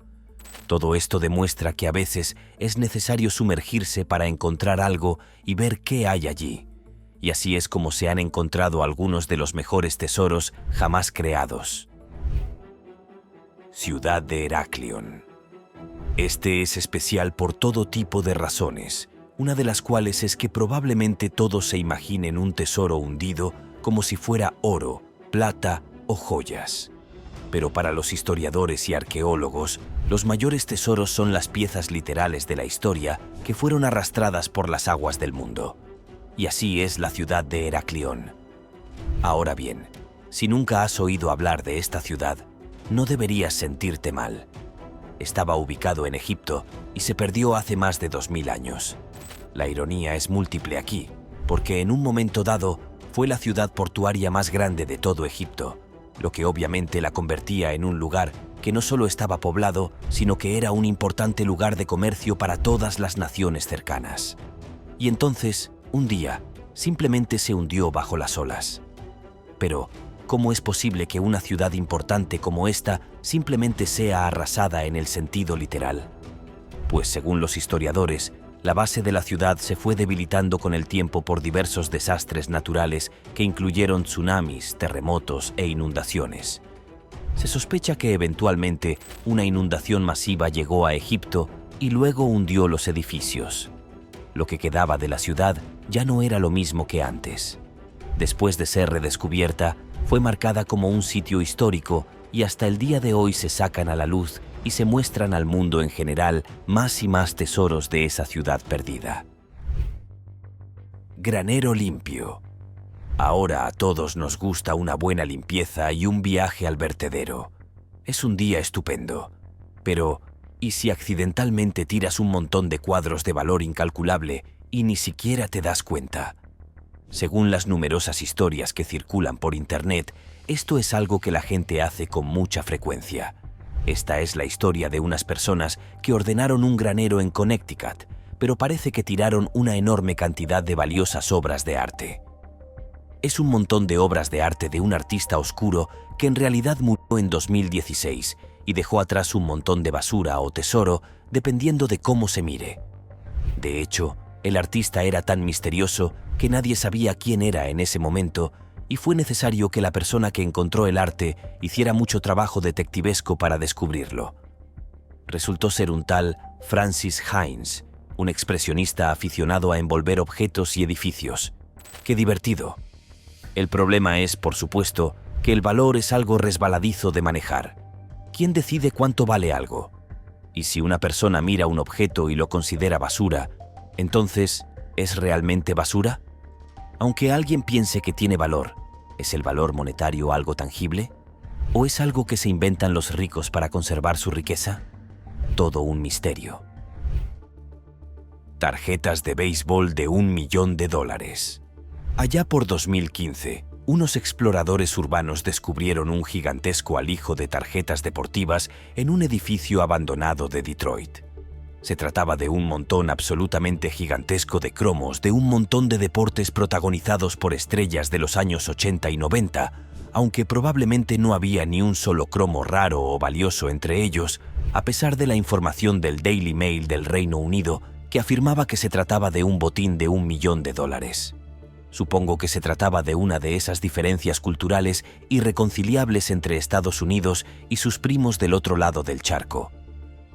Todo esto demuestra que a veces es necesario sumergirse para encontrar algo y ver qué hay allí. Y así es como se han encontrado algunos de los mejores tesoros jamás creados. Ciudad de Heraclión. Este es especial por todo tipo de razones, una de las cuales es que probablemente todos se imaginen un tesoro hundido como si fuera oro, plata o joyas. Pero para los historiadores y arqueólogos, los mayores tesoros son las piezas literales de la historia que fueron arrastradas por las aguas del mundo. Y así es la ciudad de Heraclión. Ahora bien, si nunca has oído hablar de esta ciudad, no deberías sentirte mal. Estaba ubicado en Egipto y se perdió hace más de 2000 años. La ironía es múltiple aquí, porque en un momento dado fue la ciudad portuaria más grande de todo Egipto, lo que obviamente la convertía en un lugar que no solo estaba poblado, sino que era un importante lugar de comercio para todas las naciones cercanas. Y entonces, un día, simplemente se hundió bajo las olas. Pero, ¿cómo es posible que una ciudad importante como esta simplemente sea arrasada en el sentido literal? Pues según los historiadores, la base de la ciudad se fue debilitando con el tiempo por diversos desastres naturales que incluyeron tsunamis, terremotos e inundaciones. Se sospecha que eventualmente una inundación masiva llegó a Egipto y luego hundió los edificios. Lo que quedaba de la ciudad ya no era lo mismo que antes. Después de ser redescubierta, fue marcada como un sitio histórico y hasta el día de hoy se sacan a la luz y se muestran al mundo en general más y más tesoros de esa ciudad perdida. Granero limpio. Ahora a todos nos gusta una buena limpieza y un viaje al vertedero. Es un día estupendo. Pero, ¿y si accidentalmente tiras un montón de cuadros de valor incalculable y ni siquiera te das cuenta? Según las numerosas historias que circulan por internet, esto es algo que la gente hace con mucha frecuencia. Esta es la historia de unas personas que ordenaron un granero en Connecticut, pero parece que tiraron una enorme cantidad de valiosas obras de arte. Es un montón de obras de arte de un artista oscuro que en realidad murió en 2016 y dejó atrás un montón de basura o tesoro, dependiendo de cómo se mire. De hecho, el artista era tan misterioso que nadie sabía quién era en ese momento, y fue necesario que la persona que encontró el arte hiciera mucho trabajo detectivesco para descubrirlo. Resultó ser un tal Francis Hines, un expresionista aficionado a envolver objetos y edificios. ¡Qué divertido! El problema es, por supuesto, que el valor es algo resbaladizo de manejar. ¿Quién decide cuánto vale algo? Y si una persona mira un objeto y lo considera basura, entonces, ¿es realmente basura? Aunque alguien piense que tiene valor, ¿es el valor monetario algo tangible? ¿O es algo que se inventan los ricos para conservar su riqueza? Todo un misterio. Tarjetas de béisbol de $1 millón. Allá por 2015, unos exploradores urbanos descubrieron un gigantesco alijo de tarjetas deportivas en un edificio abandonado de Detroit. Se trataba de un montón absolutamente gigantesco de cromos de un montón de deportes protagonizados por estrellas de los años 80 y 90, aunque probablemente no había ni un solo cromo raro o valioso entre ellos, a pesar de la información del Daily Mail del Reino Unido que afirmaba que se trataba de un botín de $1 millón. Supongo que se trataba de una de esas diferencias culturales irreconciliables entre Estados Unidos y sus primos del otro lado del charco.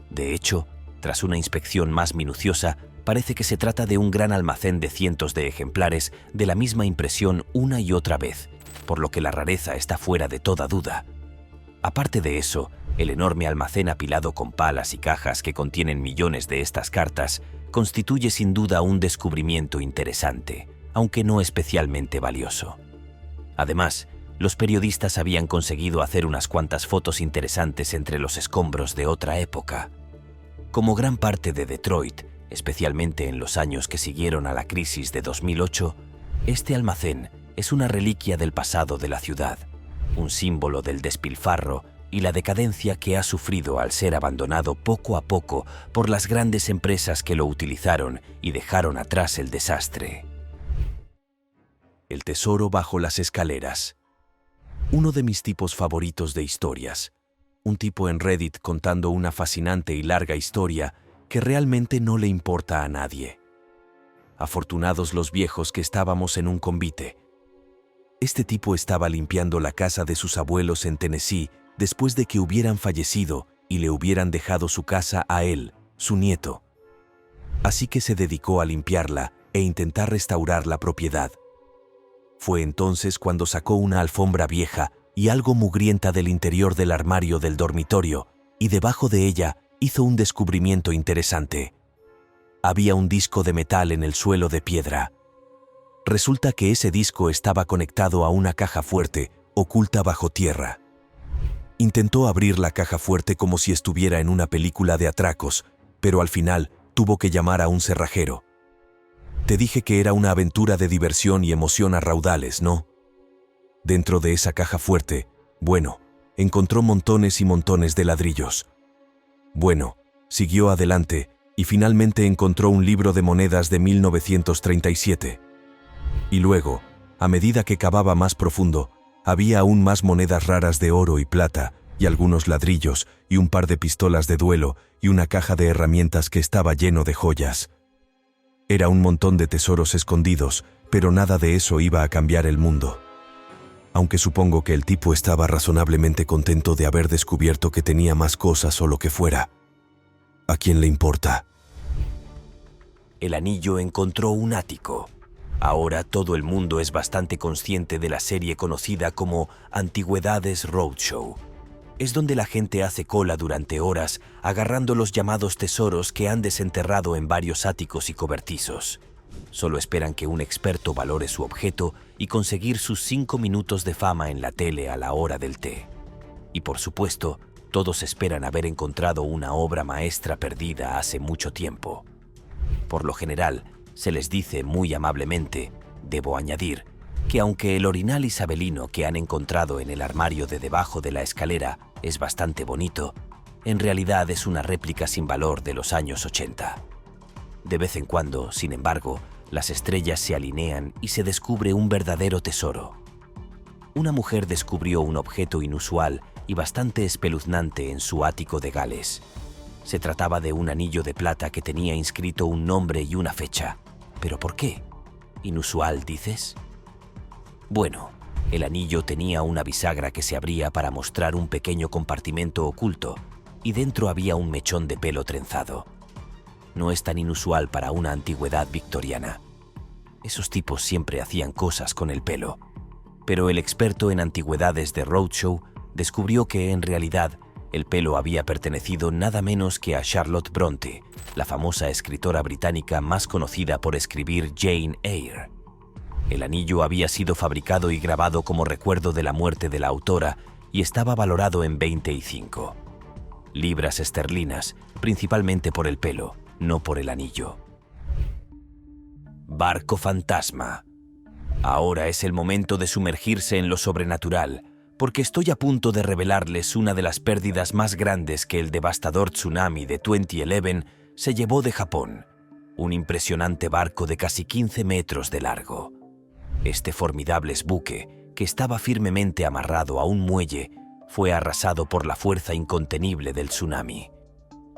De hecho, tras una inspección más minuciosa, parece que se trata de un gran almacén de cientos de ejemplares de la misma impresión una y otra vez, por lo que la rareza está fuera de toda duda. Aparte de eso, el enorme almacén apilado con palas y cajas que contienen millones de estas cartas constituye sin duda un descubrimiento interesante, aunque no especialmente valioso. Además, los periodistas habían conseguido hacer unas cuantas fotos interesantes entre los escombros de otra época. Como gran parte de Detroit, especialmente en los años que siguieron a la crisis de 2008, este almacén es una reliquia del pasado de la ciudad, un símbolo del despilfarro y la decadencia que ha sufrido al ser abandonado poco a poco por las grandes empresas que lo utilizaron y dejaron atrás el desastre. El tesoro bajo las escaleras. Uno de mis tipos favoritos de historias. Un tipo en Reddit contando una fascinante y larga historia que realmente no le importa a nadie. Afortunados los viejos que estábamos en un convite. Este tipo estaba limpiando la casa de sus abuelos en Tennessee después de que hubieran fallecido y le hubieran dejado su casa a él, su nieto. Así que se dedicó a limpiarla e intentar restaurar la propiedad. Fue entonces cuando sacó una alfombra vieja y algo mugrienta del interior del armario del dormitorio, y debajo de ella hizo un descubrimiento interesante. Había un disco de metal en el suelo de piedra. Resulta que ese disco estaba conectado a una caja fuerte, oculta bajo tierra. Intentó abrir la caja fuerte como si estuviera en una película de atracos, pero al final tuvo que llamar a un cerrajero. Te dije que era una aventura de diversión y emoción a raudales, ¿no? Dentro de esa caja fuerte, bueno, encontró montones y montones de ladrillos. Bueno, siguió adelante y finalmente encontró un libro de monedas de 1937. Y luego, a medida que cavaba más profundo, había aún más monedas raras de oro y plata, y algunos ladrillos, y un par de pistolas de duelo, y una caja de herramientas que estaba lleno de joyas. Era un montón de tesoros escondidos, pero nada de eso iba a cambiar el mundo. Aunque supongo que el tipo estaba razonablemente contento de haber descubierto que tenía más cosas o lo que fuera. ¿A quién le importa? El anillo encontró un ático. Ahora todo el mundo es bastante consciente de la serie conocida como Antigüedades Roadshow. Es donde la gente hace cola durante horas agarrando los llamados tesoros que han desenterrado en varios áticos y cobertizos. Solo esperan que un experto valore su objeto y conseguir sus 5 minutos de fama en la tele a la hora del té. Y por supuesto, todos esperan haber encontrado una obra maestra perdida hace mucho tiempo. Por lo general, se les dice muy amablemente, debo añadir, que aunque el orinal isabelino que han encontrado en el armario de debajo de la escalera es bastante bonito, en realidad es una réplica sin valor de los años 80. De vez en cuando, sin embargo, las estrellas se alinean y se descubre un verdadero tesoro. Una mujer descubrió un objeto inusual y bastante espeluznante en su ático de Gales. Se trataba de un anillo de plata que tenía inscrito un nombre y una fecha. ¿Pero por qué? ¿Inusual, dices? Bueno, el anillo tenía una bisagra que se abría para mostrar un pequeño compartimento oculto, y dentro había un mechón de pelo trenzado. No es tan inusual para una antigüedad victoriana. Esos tipos siempre hacían cosas con el pelo. Pero el experto en antigüedades de Roadshow descubrió que, en realidad, el pelo había pertenecido nada menos que a Charlotte Bronte, la famosa escritora británica más conocida por escribir Jane Eyre. El anillo había sido fabricado y grabado como recuerdo de la muerte de la autora y estaba valorado en 25 libras esterlinas, principalmente por el pelo, no por el anillo. Barco fantasma. Ahora es el momento de sumergirse en lo sobrenatural, porque estoy a punto de revelarles una de las pérdidas más grandes que el devastador tsunami de 2011 se llevó de Japón, un impresionante barco de casi 15 metros de largo. Este formidable buque, que estaba firmemente amarrado a un muelle, fue arrasado por la fuerza incontenible del tsunami.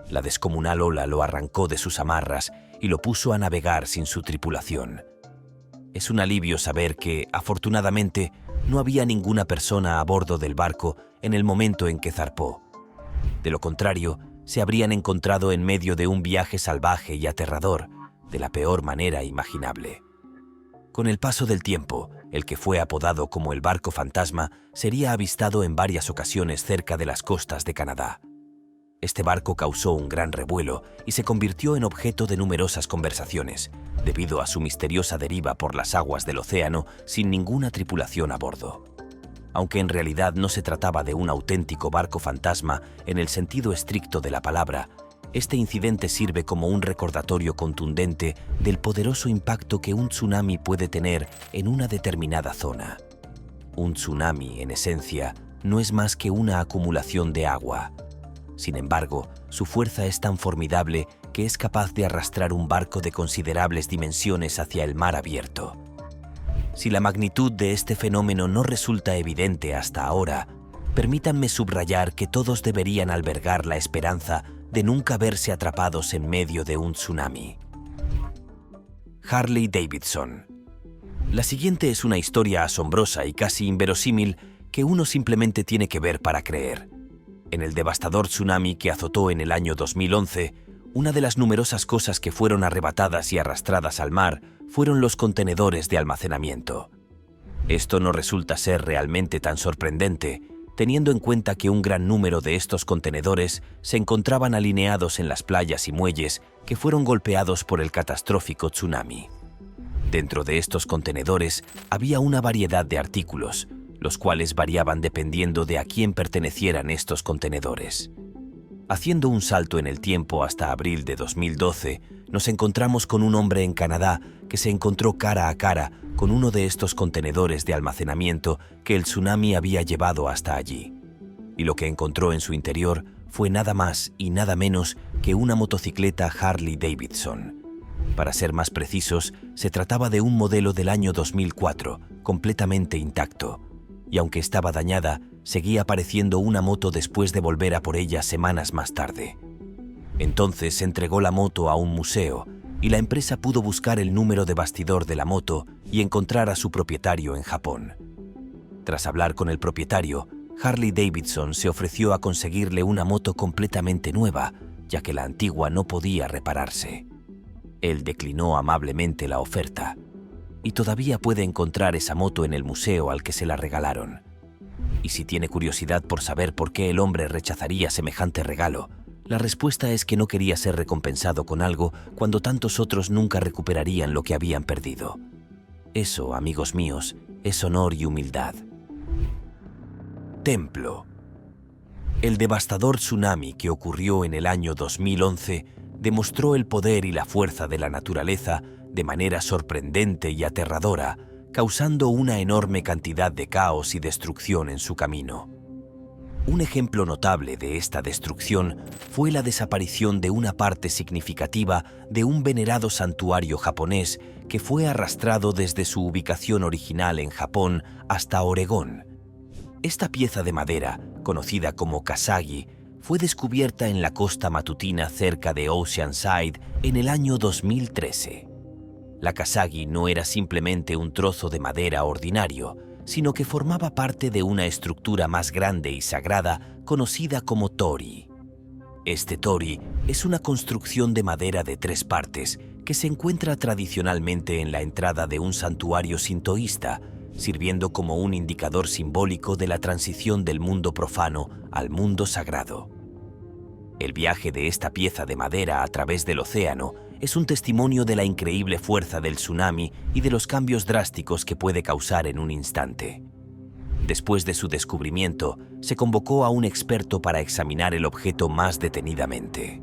La descomunal ola lo arrancó de sus amarras y lo puso a navegar sin su tripulación. Es un alivio saber que, afortunadamente, no había ninguna persona a bordo del barco en el momento en que zarpó. De lo contrario, se habrían encontrado en medio de un viaje salvaje y aterrador, de la peor manera imaginable. Con el paso del tiempo, el que fue apodado como el barco fantasma sería avistado en varias ocasiones cerca de las costas de Canadá. Este barco causó un gran revuelo y se convirtió en objeto de numerosas conversaciones, debido a su misteriosa deriva por las aguas del océano sin ninguna tripulación a bordo. Aunque en realidad no se trataba de un auténtico barco fantasma en el sentido estricto de la palabra, este incidente sirve como un recordatorio contundente del poderoso impacto que un tsunami puede tener en una determinada zona. Un tsunami, en esencia, no es más que una acumulación de agua. Sin embargo, su fuerza es tan formidable que es capaz de arrastrar un barco de considerables dimensiones hacia el mar abierto. Si la magnitud de este fenómeno no resulta evidente hasta ahora, permítanme subrayar que todos deberían albergar la esperanza de nunca verse atrapados en medio de un tsunami. Harley Davidson. La siguiente es una historia asombrosa y casi inverosímil que uno simplemente tiene que ver para creer. En el devastador tsunami que azotó en el año 2011, una de las numerosas cosas que fueron arrebatadas y arrastradas al mar fueron los contenedores de almacenamiento. Esto no resulta ser realmente tan sorprendente, teniendo en cuenta que un gran número de estos contenedores se encontraban alineados en las playas y muelles que fueron golpeados por el catastrófico tsunami. Dentro de estos contenedores había una variedad de artículos, los cuales variaban dependiendo de a quién pertenecieran estos contenedores. Haciendo un salto en el tiempo hasta abril de 2012, nos encontramos con un hombre en Canadá que se encontró cara a cara con uno de estos contenedores de almacenamiento que el tsunami había llevado hasta allí. Y lo que encontró en su interior fue nada más y nada menos que una motocicleta Harley Davidson. Para ser más precisos, se trataba de un modelo del año 2004, completamente intacto, y aunque estaba dañada, seguía apareciendo una moto después de volver a por ella semanas más tarde. Entonces se entregó la moto a un museo y la empresa pudo buscar el número de bastidor de la moto y encontrar a su propietario en Japón. Tras hablar con el propietario, Harley Davidson se ofreció a conseguirle una moto completamente nueva, ya que la antigua no podía repararse. Él declinó amablemente la oferta, y todavía puede encontrar esa moto en el museo al que se la regalaron. Y si tiene curiosidad por saber por qué el hombre rechazaría semejante regalo, la respuesta es que no quería ser recompensado con algo cuando tantos otros nunca recuperarían lo que habían perdido. Eso, amigos míos, es honor y humildad. Templo. El devastador tsunami que ocurrió en el año 2011 demostró el poder y la fuerza de la naturaleza de manera sorprendente y aterradora, causando una enorme cantidad de caos y destrucción en su camino. Un ejemplo notable de esta destrucción fue la desaparición de una parte significativa de un venerado santuario japonés que fue arrastrado desde su ubicación original en Japón hasta Oregón. Esta pieza de madera, conocida como Kasagi, fue descubierta en la costa matutina cerca de Oceanside en el año 2013. La Kasagi no era simplemente un trozo de madera ordinario, sino que formaba parte de una estructura más grande y sagrada conocida como tori. Este tori es una construcción de madera de 3 partes que se encuentra tradicionalmente en la entrada de un santuario sintoísta, sirviendo como un indicador simbólico de la transición del mundo profano al mundo sagrado. El viaje de esta pieza de madera a través del océano es un testimonio de la increíble fuerza del tsunami y de los cambios drásticos que puede causar en un instante. Después de su descubrimiento, se convocó a un experto para examinar el objeto más detenidamente.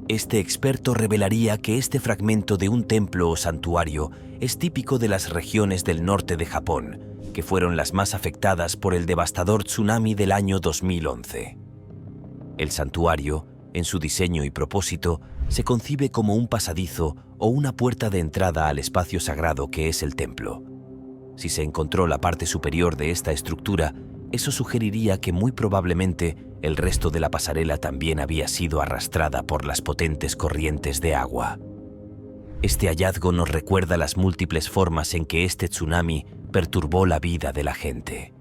Este experto revelaría que este fragmento de un templo o santuario es típico de las regiones del norte de Japón, que fueron las más afectadas por el devastador tsunami del año 2011. El santuario, en su diseño y propósito, se concibe como un pasadizo o una puerta de entrada al espacio sagrado que es el templo. Si se encontró la parte superior de esta estructura, eso sugeriría que muy probablemente el resto de la pasarela también había sido arrastrada por las potentes corrientes de agua. Este hallazgo nos recuerda las múltiples formas en que este tsunami perturbó la vida de la gente.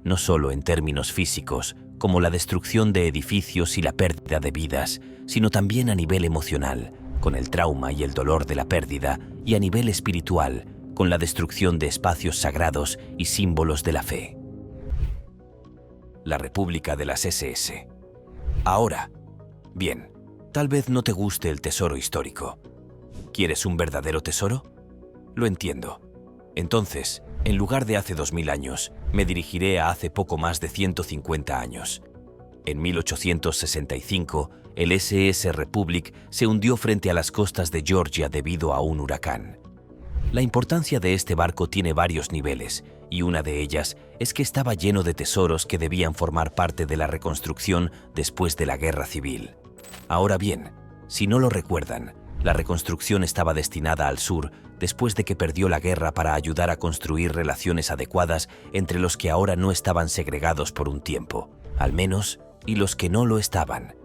No solo en términos físicos, como la destrucción de edificios y la pérdida de vidas, sino también a nivel emocional, con el trauma y el dolor de la pérdida, y a nivel espiritual, con la destrucción de espacios sagrados y símbolos de la fe. La República de las SS. Ahora, bien, tal vez no te guste el tesoro histórico. ¿Quieres un verdadero tesoro? Lo entiendo. Entonces, en lugar de hace 2000 años, me dirigiré a hace poco más de 150 años. En 1865, el SS Republic se hundió frente a las costas de Georgia debido a un huracán. La importancia de este barco tiene varios niveles, y una de ellas es que estaba lleno de tesoros que debían formar parte de la reconstrucción después de la Guerra Civil. Ahora bien, si no lo recuerdan, la reconstrucción estaba destinada al sur después de que perdió la guerra para ayudar a construir relaciones adecuadas entre los que ahora no estaban segregados por un tiempo, al menos, y los que no lo estaban.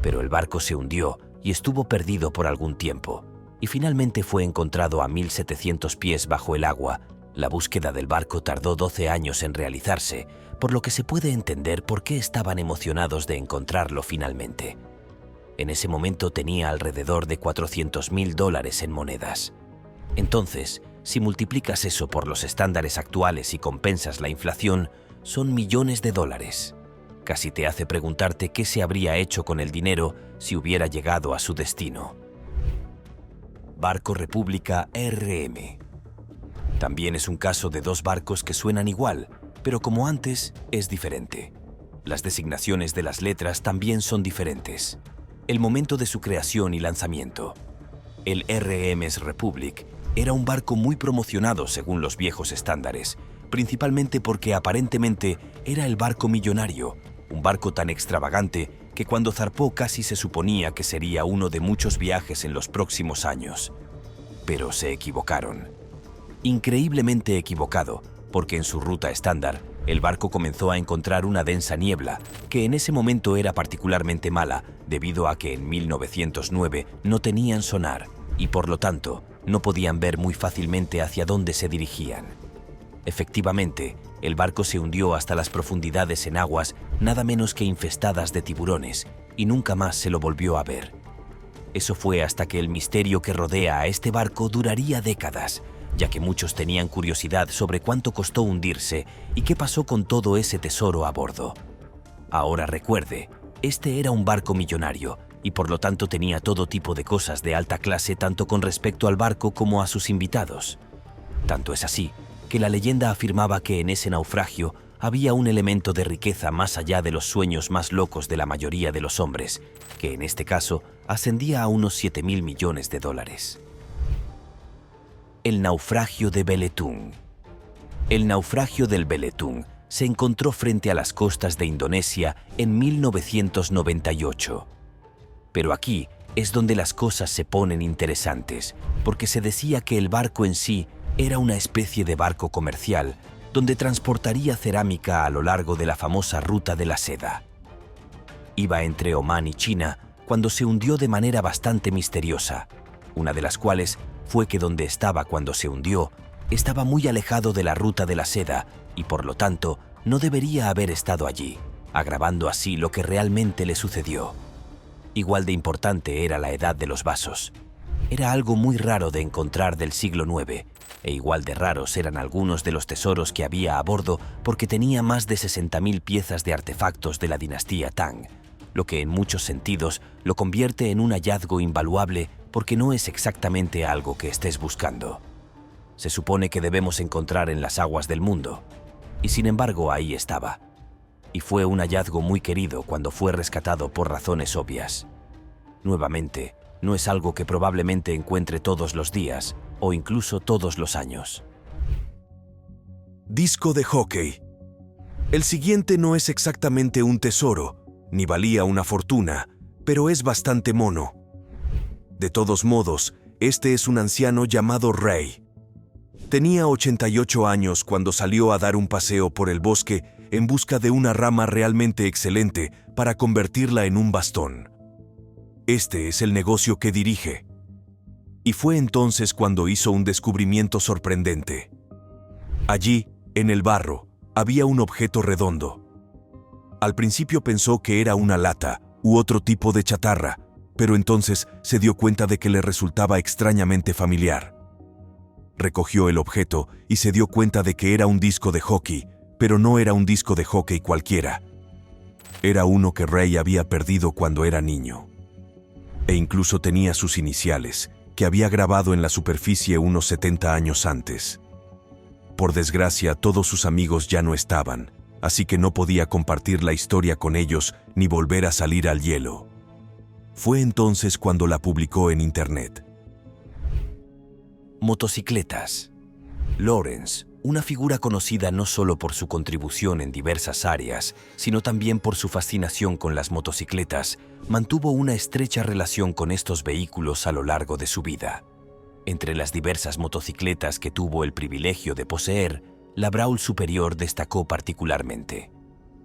Pero el barco se hundió y estuvo perdido por algún tiempo, y finalmente fue encontrado a 1700 pies bajo el agua. La búsqueda del barco tardó 12 años en realizarse, por lo que se puede entender por qué estaban emocionados de encontrarlo finalmente. En ese momento tenía alrededor de $400,000 en monedas. Entonces, si multiplicas eso por los estándares actuales y compensas la inflación, son millones de dólares. Casi te hace preguntarte qué se habría hecho con el dinero si hubiera llegado a su destino. Barco República RM. También es un caso de 2 barcos que suenan igual, pero como antes, es diferente. Las designaciones de las letras también son diferentes. El momento de su creación y lanzamiento. El RMS Republic era un barco muy promocionado según los viejos estándares, principalmente porque aparentemente era el barco millonario, un barco tan extravagante que cuando zarpó casi se suponía que sería uno de muchos viajes en los próximos años. Pero se equivocaron. Increíblemente equivocado, porque en su ruta estándar, el barco comenzó a encontrar una densa niebla, que en ese momento era particularmente mala, debido a que en 1909 no tenían sonar, y por lo tanto, no podían ver muy fácilmente hacia dónde se dirigían. Efectivamente, el barco se hundió hasta las profundidades en aguas nada menos que infestadas de tiburones, y nunca más se lo volvió a ver. Eso fue hasta que el misterio que rodea a este barco duraría décadas, ya que muchos tenían curiosidad sobre cuánto costó hundirse y qué pasó con todo ese tesoro a bordo. Ahora recuerde, este era un barco millonario y por lo tanto tenía todo tipo de cosas de alta clase tanto con respecto al barco como a sus invitados. Tanto es así que la leyenda afirmaba que en ese naufragio había un elemento de riqueza más allá de los sueños más locos de la mayoría de los hombres, que en este caso ascendía a unos $7,000 millones. El naufragio de Beletung. El naufragio del Beletung se encontró frente a las costas de Indonesia en 1998. Pero aquí es donde las cosas se ponen interesantes, porque se decía que el barco en sí era una especie de barco comercial, donde transportaría cerámica a lo largo de la famosa ruta de la seda. Iba entre Omán y China cuando se hundió de manera bastante misteriosa, una de las cuales fue que donde estaba cuando se hundió estaba muy alejado de la ruta de la seda y por lo tanto no debería haber estado allí, agravando así lo que realmente le sucedió. Igual de importante era la edad de los vasos. Era algo muy raro de encontrar del siglo IX, e igual de raros eran algunos de los tesoros que había a bordo porque tenía más de 60.000 piezas de artefactos de la dinastía Tang, lo que en muchos sentidos lo convierte en un hallazgo invaluable porque no es exactamente algo que estés buscando. Se supone que debemos encontrar en las aguas del mundo, y sin embargo ahí estaba. Y fue un hallazgo muy querido cuando fue rescatado por razones obvias. Nuevamente, no es algo que probablemente encuentre todos los días o incluso todos los años. Disco de hockey. El siguiente no es exactamente un tesoro, ni valía una fortuna, pero es bastante mono. De todos modos, este es un anciano llamado Ray. Tenía 88 años cuando salió a dar un paseo por el bosque en busca de una rama realmente excelente para convertirla en un bastón. Este es el negocio que dirige. Y fue entonces cuando hizo un descubrimiento sorprendente. Allí, en el barro, había un objeto redondo. Al principio pensó que era una lata u otro tipo de chatarra, pero entonces se dio cuenta de que le resultaba extrañamente familiar. Recogió el objeto y se dio cuenta de que era un disco de hockey, pero no era un disco de hockey cualquiera. Era uno que Ray había perdido cuando era niño. E incluso tenía sus iniciales, que había grabado en la superficie unos 70 años antes. Por desgracia, todos sus amigos ya no estaban, así que no podía compartir la historia con ellos ni volver a salir al hielo. Fue entonces cuando la publicó en Internet. Motocicletas. Lawrence, una figura conocida no solo por su contribución en diversas áreas, sino también por su fascinación con las motocicletas, mantuvo una estrecha relación con estos vehículos a lo largo de su vida. Entre las diversas motocicletas que tuvo el privilegio de poseer, la Brawl Superior destacó particularmente.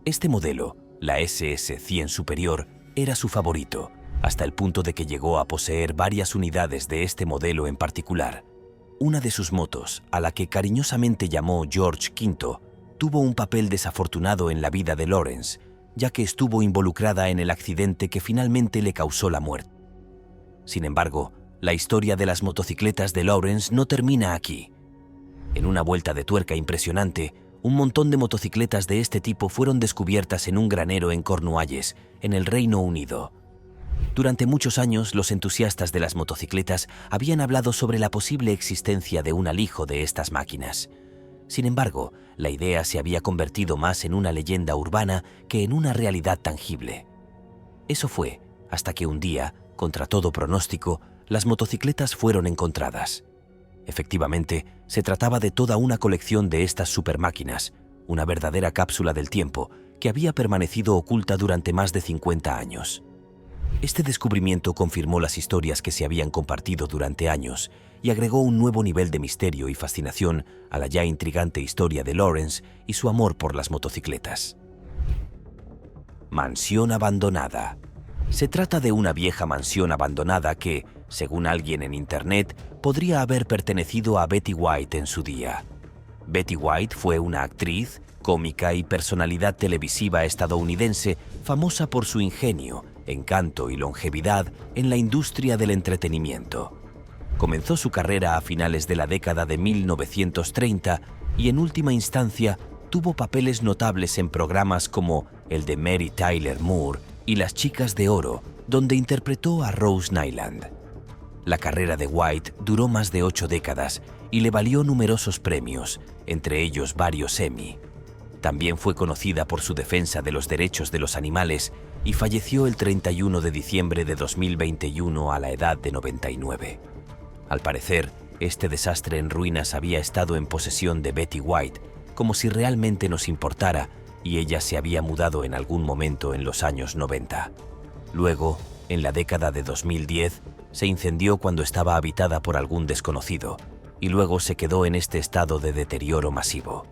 Este modelo, la SS-100 Superior, era su favorito, hasta el punto de que llegó a poseer varias unidades de este modelo en particular. Una de sus motos, a la que cariñosamente llamó George V, tuvo un papel desafortunado en la vida de Lawrence, ya que estuvo involucrada en el accidente que finalmente le causó la muerte. Sin embargo, la historia de las motocicletas de Lawrence no termina aquí. En una vuelta de tuerca impresionante, un montón de motocicletas de este tipo fueron descubiertas en un granero en Cornualles, en el Reino Unido. Durante muchos años, los entusiastas de las motocicletas habían hablado sobre la posible existencia de un alijo de estas máquinas. Sin embargo, la idea se había convertido más en una leyenda urbana que en una realidad tangible. Eso fue hasta que un día, contra todo pronóstico, las motocicletas fueron encontradas. Efectivamente, se trataba de toda una colección de estas supermáquinas, una verdadera cápsula del tiempo que había permanecido oculta durante más de 50 años. Este descubrimiento confirmó las historias que se habían compartido durante años y agregó un nuevo nivel de misterio y fascinación a la ya intrigante historia de Lawrence y su amor por las motocicletas. Mansión abandonada. Se trata de una vieja mansión abandonada que, según alguien en Internet, podría haber pertenecido a Betty White en su día. Betty White fue una actriz, cómica y personalidad televisiva estadounidense famosa por su ingenio, encanto y longevidad en la industria del entretenimiento. Comenzó su carrera a finales de la década de 1930 y en última instancia tuvo papeles notables en programas como el de Mary Tyler Moore y Las Chicas de Oro, donde interpretó a Rose Nyland. La carrera de White duró más de 8 décadas y le valió numerosos premios, entre ellos varios Emmy. También fue conocida por su defensa de los derechos de los animales y falleció el 31 de diciembre de 2021 a la edad de 99. Al parecer, este desastre en ruinas había estado en posesión de Betty White, como si realmente nos importara, y ella se había mudado en algún momento en los años 90. Luego, en la década de 2010, se incendió cuando estaba habitada por algún desconocido, y luego se quedó en este estado de deterioro masivo.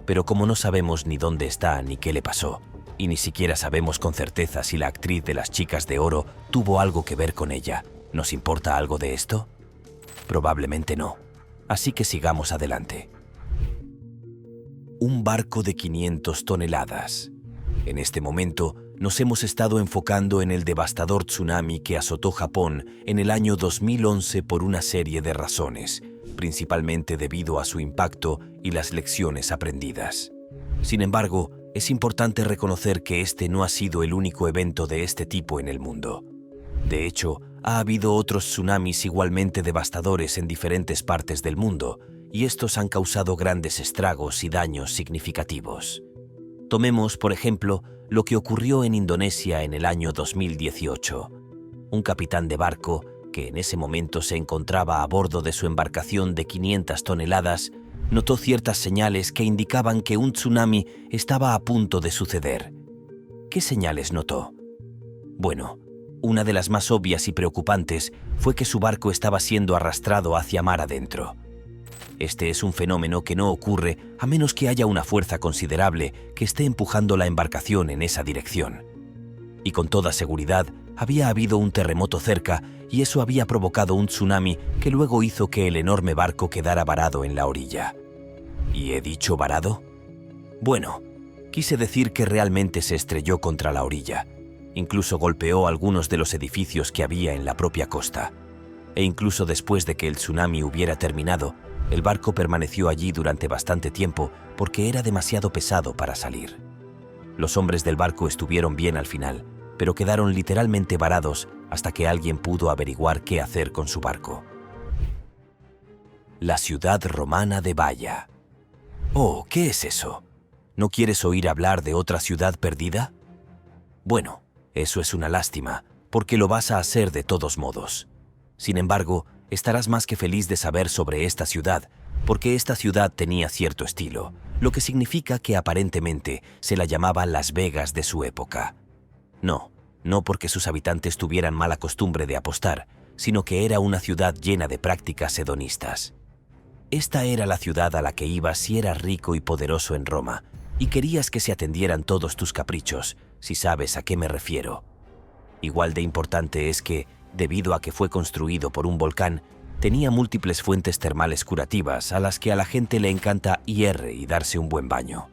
Pero como no sabemos ni dónde está ni qué le pasó, y ni siquiera sabemos con certeza si la actriz de Las Chicas de Oro tuvo algo que ver con ella, ¿nos importa algo de esto? Probablemente no. Así que sigamos adelante. Un barco de 500 toneladas. En este momento, nos hemos estado enfocando en el devastador tsunami que azotó Japón en el año 2011 por una serie de razones, principalmente debido a su impacto y las lecciones aprendidas. Sin embargo, es importante reconocer que este no ha sido el único evento de este tipo en el mundo. De hecho, ha habido otros tsunamis igualmente devastadores en diferentes partes del mundo, y estos han causado grandes estragos y daños significativos. Tomemos, por ejemplo, lo que ocurrió en Indonesia en el año 2018. Un capitán de barco, que en ese momento se encontraba a bordo de su embarcación de 500 toneladas, notó ciertas señales que indicaban que un tsunami estaba a punto de suceder. ¿Qué señales notó? Bueno, una de las más obvias y preocupantes fue que su barco estaba siendo arrastrado hacia mar adentro. Este es un fenómeno que no ocurre a menos que haya una fuerza considerable que esté empujando la embarcación en esa dirección. Y con toda seguridad, había habido un terremoto cerca y eso había provocado un tsunami que luego hizo que el enorme barco quedara varado en la orilla. ¿Y he dicho varado? Bueno, quise decir que realmente se estrelló contra la orilla. Incluso golpeó algunos de los edificios que había en la propia costa. E incluso después de que el tsunami hubiera terminado, el barco permaneció allí durante bastante tiempo porque era demasiado pesado para salir. Los hombres del barco estuvieron bien al final, pero quedaron literalmente varados hasta que alguien pudo averiguar qué hacer con su barco. La ciudad romana de Baia. Oh, ¿qué es eso? ¿No quieres oír hablar de otra ciudad perdida? Bueno, eso es una lástima, porque lo vas a hacer de todos modos. Sin embargo, estarás más que feliz de saber sobre esta ciudad, porque esta ciudad tenía cierto estilo, lo que significa que aparentemente se la llamaba Las Vegas de su época. No porque sus habitantes tuvieran mala costumbre de apostar, sino que era una ciudad llena de prácticas hedonistas. Esta era la ciudad a la que ibas si eras rico y poderoso en Roma, y querías que se atendieran todos tus caprichos, si sabes a qué me refiero. Igual de importante es que, debido a que fue construido por un volcán, tenía múltiples fuentes termales curativas a las que a la gente le encanta ir y darse un buen baño.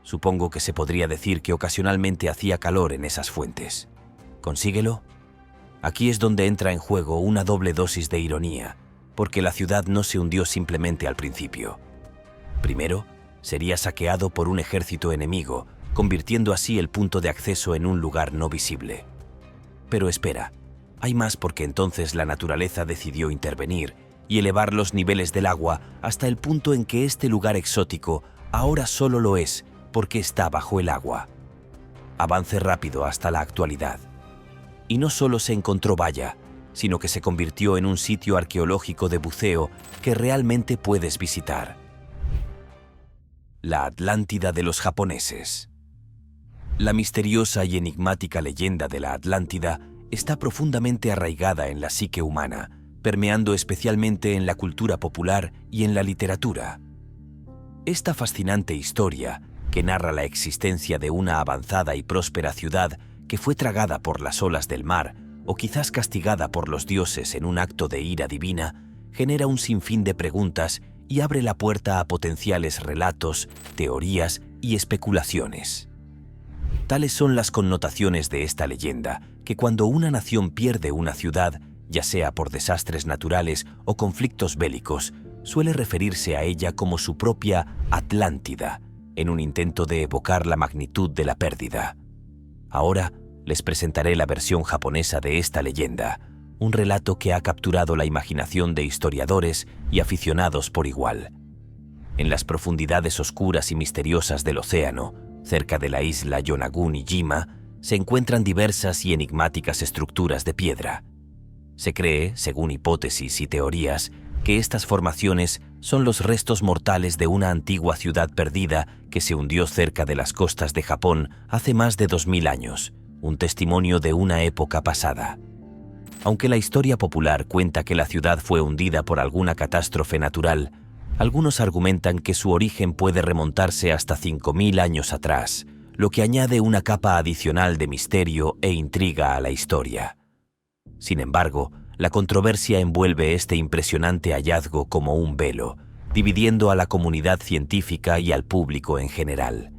Supongo que se podría decir que ocasionalmente hacía calor en esas fuentes. ¿Consíguelo? Aquí es donde entra en juego una doble dosis de ironía, porque la ciudad no se hundió simplemente al principio. Primero, sería saqueado por un ejército enemigo, convirtiendo así el punto de acceso en un lugar no visible. Pero espera, hay más porque entonces la naturaleza decidió intervenir y elevar los niveles del agua hasta el punto en que este lugar exótico ahora solo lo es porque está bajo el agua. Avance rápido hasta la actualidad. Y no solo se encontró Baia, sino que se convirtió en un sitio arqueológico de buceo que realmente puedes visitar. La Atlántida de los japoneses. La misteriosa y enigmática leyenda de la Atlántida está profundamente arraigada en la psique humana, permeando especialmente en la cultura popular y en la literatura. Esta fascinante historia, que narra la existencia de una avanzada y próspera ciudad que fue tragada por las olas del mar o quizás castigada por los dioses en un acto de ira divina, genera un sinfín de preguntas y abre la puerta a potenciales relatos, teorías y especulaciones. Tales son las connotaciones de esta leyenda, que cuando una nación pierde una ciudad, ya sea por desastres naturales o conflictos bélicos, suele referirse a ella como su propia Atlántida, en un intento de evocar la magnitud de la pérdida. Ahora les presentaré la versión japonesa de esta leyenda, un relato que ha capturado la imaginación de historiadores y aficionados por igual. En las profundidades oscuras y misteriosas del océano, cerca de la isla Yonaguni-jima, se encuentran diversas y enigmáticas estructuras de piedra. Se cree, según hipótesis y teorías, que estas formaciones son los restos mortales de una antigua ciudad perdida que se hundió cerca de las costas de Japón hace más de 2000 años, un testimonio de una época pasada. Aunque la historia popular cuenta que la ciudad fue hundida por alguna catástrofe natural, algunos argumentan que su origen puede remontarse hasta 5000 años atrás, lo que añade una capa adicional de misterio e intriga a la historia. Sin embargo, la controversia envuelve este impresionante hallazgo como un velo, dividiendo a la comunidad científica y al público en general.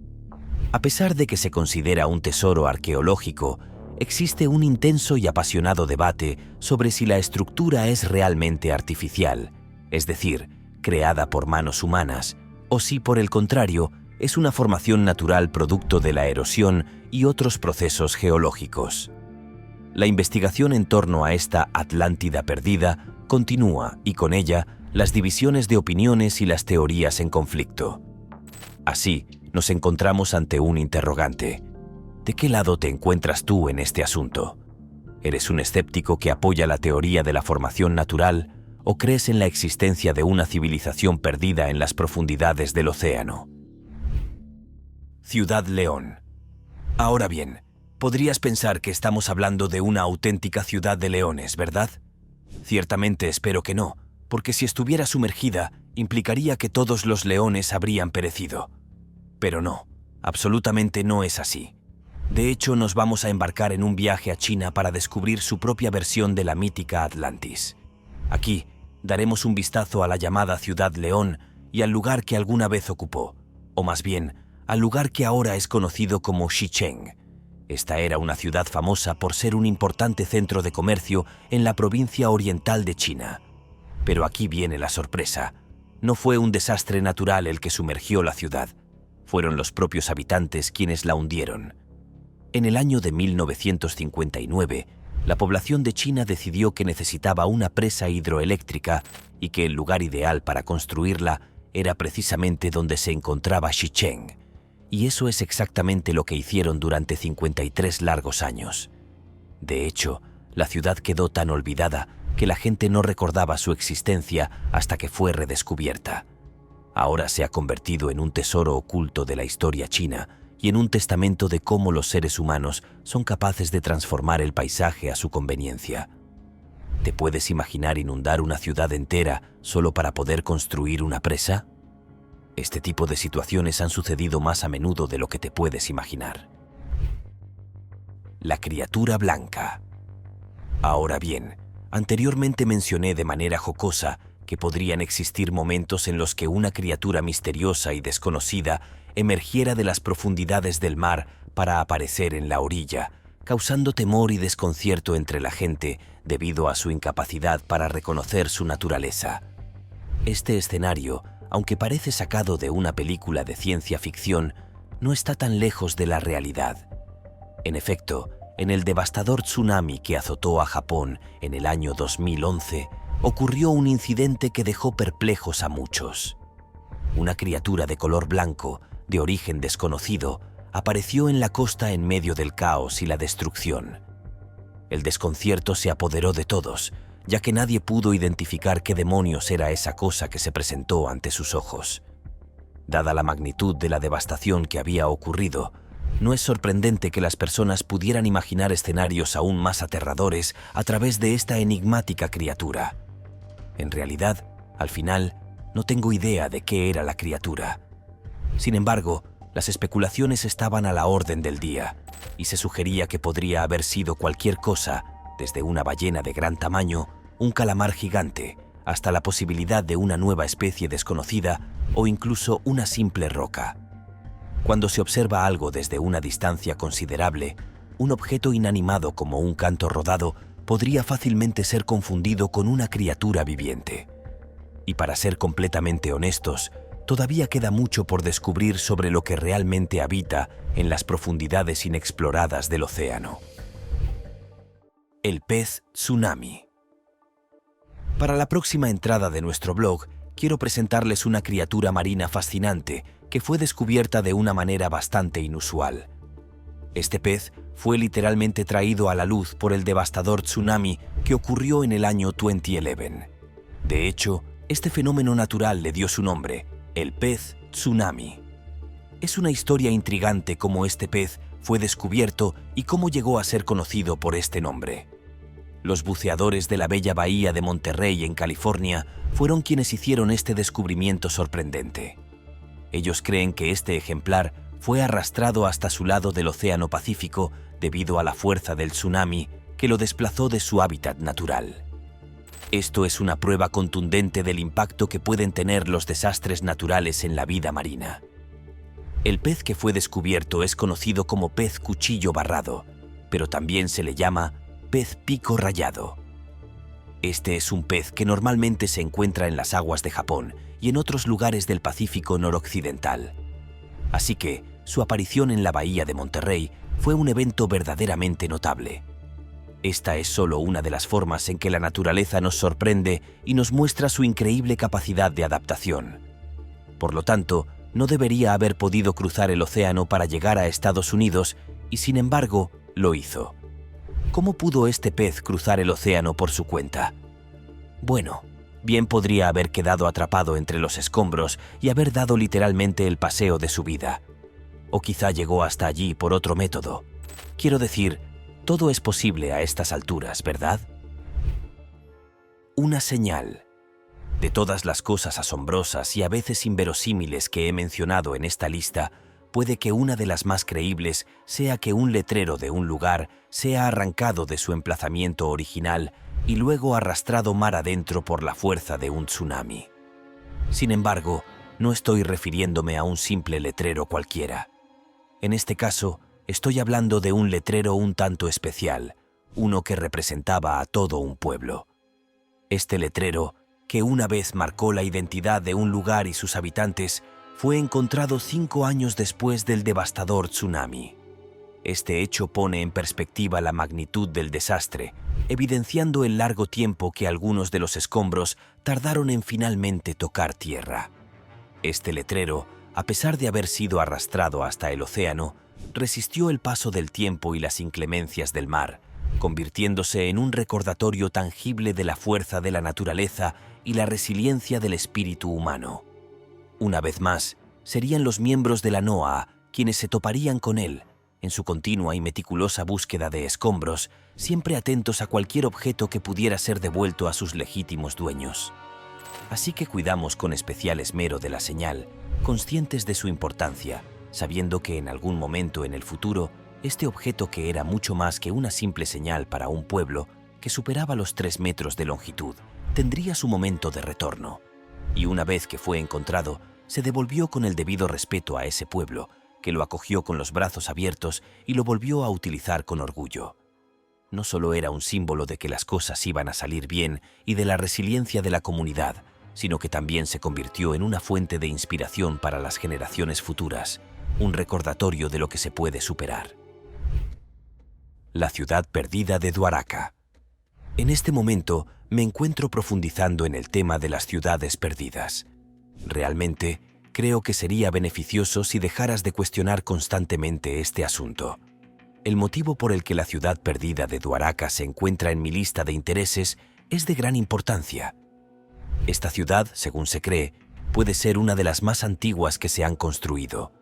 A pesar de que se considera un tesoro arqueológico, existe un intenso y apasionado debate sobre si la estructura es realmente artificial, es decir, creada por manos humanas, o si, por el contrario, es una formación natural producto de la erosión y otros procesos geológicos. La investigación en torno a esta Atlántida perdida continúa y con ella las divisiones de opiniones y las teorías en conflicto. Así, nos encontramos ante un interrogante. ¿De qué lado te encuentras tú en este asunto? ¿Eres un escéptico que apoya la teoría de la formación natural o crees en la existencia de una civilización perdida en las profundidades del océano? Ciudad León. Ahora bien, podrías pensar que estamos hablando de una auténtica ciudad de leones, ¿verdad? Ciertamente espero que no, porque si estuviera sumergida, implicaría que todos los leones habrían perecido. Pero no, absolutamente no es así. De hecho, nos vamos a embarcar en un viaje a China para descubrir su propia versión de la mítica Atlantis. Aquí, daremos un vistazo a la llamada Ciudad León y al lugar que alguna vez ocupó, o más bien, al lugar que ahora es conocido como Xicheng. Esta era una ciudad famosa por ser un importante centro de comercio en la provincia oriental de China. Pero aquí viene la sorpresa. No fue un desastre natural el que sumergió la ciudad. Fueron los propios habitantes quienes la hundieron. En el año de 1959, la población de China decidió que necesitaba una presa hidroeléctrica y que el lugar ideal para construirla era precisamente donde se encontraba Xicheng. Y eso es exactamente lo que hicieron durante 53 largos años. De hecho, la ciudad quedó tan olvidada que la gente no recordaba su existencia hasta que fue redescubierta. Ahora se ha convertido en un tesoro oculto de la historia china y en un testamento de cómo los seres humanos son capaces de transformar el paisaje a su conveniencia. ¿Te puedes imaginar inundar una ciudad entera solo para poder construir una presa? Este tipo de situaciones han sucedido más a menudo de lo que te puedes imaginar. La criatura blanca. Ahora bien, anteriormente mencioné de manera jocosa que podrían existir momentos en los que una criatura misteriosa y desconocida emergiera de las profundidades del mar para aparecer en la orilla, causando temor y desconcierto entre la gente debido a su incapacidad para reconocer su naturaleza. Este escenario, aunque parece sacado de una película de ciencia ficción, no está tan lejos de la realidad. En efecto, en el devastador tsunami que azotó a Japón en el año 2011, ocurrió un incidente que dejó perplejos a muchos. Una criatura de color blanco, de origen desconocido, apareció en la costa en medio del caos y la destrucción. El desconcierto se apoderó de todos, ya que nadie pudo identificar qué demonios era esa cosa que se presentó ante sus ojos. Dada la magnitud de la devastación que había ocurrido, no es sorprendente que las personas pudieran imaginar escenarios aún más aterradores a través de esta enigmática criatura. En realidad, al final, no tengo idea de qué era la criatura. Sin embargo, las especulaciones estaban a la orden del día, y se sugería que podría haber sido cualquier cosa, desde una ballena de gran tamaño, un calamar gigante, hasta la posibilidad de una nueva especie desconocida o incluso una simple roca. Cuando se observa algo desde una distancia considerable, un objeto inanimado como un canto rodado podría fácilmente ser confundido con una criatura viviente. Y para ser completamente honestos, todavía queda mucho por descubrir sobre lo que realmente habita en las profundidades inexploradas del océano. El pez tsunami. Para la próxima entrada de nuestro blog, quiero presentarles una criatura marina fascinante que fue descubierta de una manera bastante inusual. Este pez fue literalmente traído a la luz por el devastador tsunami que ocurrió en el año 2011. De hecho, Este fenómeno natural le dio su nombre, el pez tsunami. Es una historia intrigante cómo este pez fue descubierto y cómo llegó a ser conocido por este nombre. Los buceadores de la bella bahía de Monterrey, en California, fueron quienes hicieron este descubrimiento sorprendente. Ellos creen que este ejemplar fue arrastrado hasta su lado del Océano Pacífico debido a la fuerza del tsunami que lo desplazó de su hábitat natural. Esto es una prueba contundente del impacto que pueden tener los desastres naturales en la vida marina. El pez que fue descubierto es conocido como pez cuchillo barrado, pero también se le llama pez pico rayado. Este es un pez que normalmente se encuentra en las aguas de Japón y en otros lugares del Pacífico noroccidental. Así que su aparición en la bahía de Monterrey fue un evento verdaderamente notable. Esta es solo una de las formas en que la naturaleza nos sorprende y nos muestra su increíble capacidad de adaptación. Por lo tanto, no debería haber podido cruzar el océano para llegar a Estados Unidos y, sin embargo, lo hizo. ¿Cómo pudo este pez cruzar el océano por su cuenta? Bueno, bien podría haber quedado atrapado entre los escombros y haber dado literalmente el paseo de su vida. O quizá llegó hasta allí por otro método. Quiero decir, todo es posible a estas alturas, ¿verdad? Una señal. De todas las cosas asombrosas y a veces inverosímiles que he mencionado en esta lista, puede que una de las más creíbles sea que un letrero de un lugar sea arrancado de su emplazamiento original y luego arrastrado mar adentro por la fuerza de un tsunami. Sin embargo, no estoy refiriéndome a un simple letrero cualquiera. En este caso, estoy hablando de un letrero un tanto especial, uno que representaba a todo un pueblo. Este letrero, que una vez marcó la identidad de un lugar y sus habitantes, fue encontrado 5 años después del devastador tsunami. Este hecho pone en perspectiva la magnitud del desastre, evidenciando el largo tiempo que algunos de los escombros tardaron en finalmente tocar tierra. Este letrero, a pesar de haber sido arrastrado hasta el océano, resistió el paso del tiempo y las inclemencias del mar, convirtiéndose en un recordatorio tangible de la fuerza de la naturaleza y la resiliencia del espíritu humano. Una vez más, serían los miembros de la NOAA quienes se toparían con él, en su continua y meticulosa búsqueda de escombros, siempre atentos a cualquier objeto que pudiera ser devuelto a sus legítimos dueños. Así que cuidamos con especial esmero de la señal, conscientes de su importancia, sabiendo que en algún momento en el futuro, este objeto, que era mucho más que una simple señal para un pueblo, que superaba los 3 metros de longitud, tendría su momento de retorno. Y una vez que fue encontrado, se devolvió con el debido respeto a ese pueblo, que lo acogió con los brazos abiertos y lo volvió a utilizar con orgullo. No solo era un símbolo de que las cosas iban a salir bien y de la resiliencia de la comunidad, sino que también se convirtió en una fuente de inspiración para las generaciones futuras, un recordatorio de lo que se puede superar. La ciudad perdida de Dwaraka. En este momento me encuentro profundizando en el tema de las ciudades perdidas. Realmente, creo que sería beneficioso si dejaras de cuestionar constantemente este asunto. El motivo por el que la ciudad perdida de Dwaraka se encuentra en mi lista de intereses es de gran importancia. Esta ciudad, según se cree, puede ser una de las más antiguas que se han construido.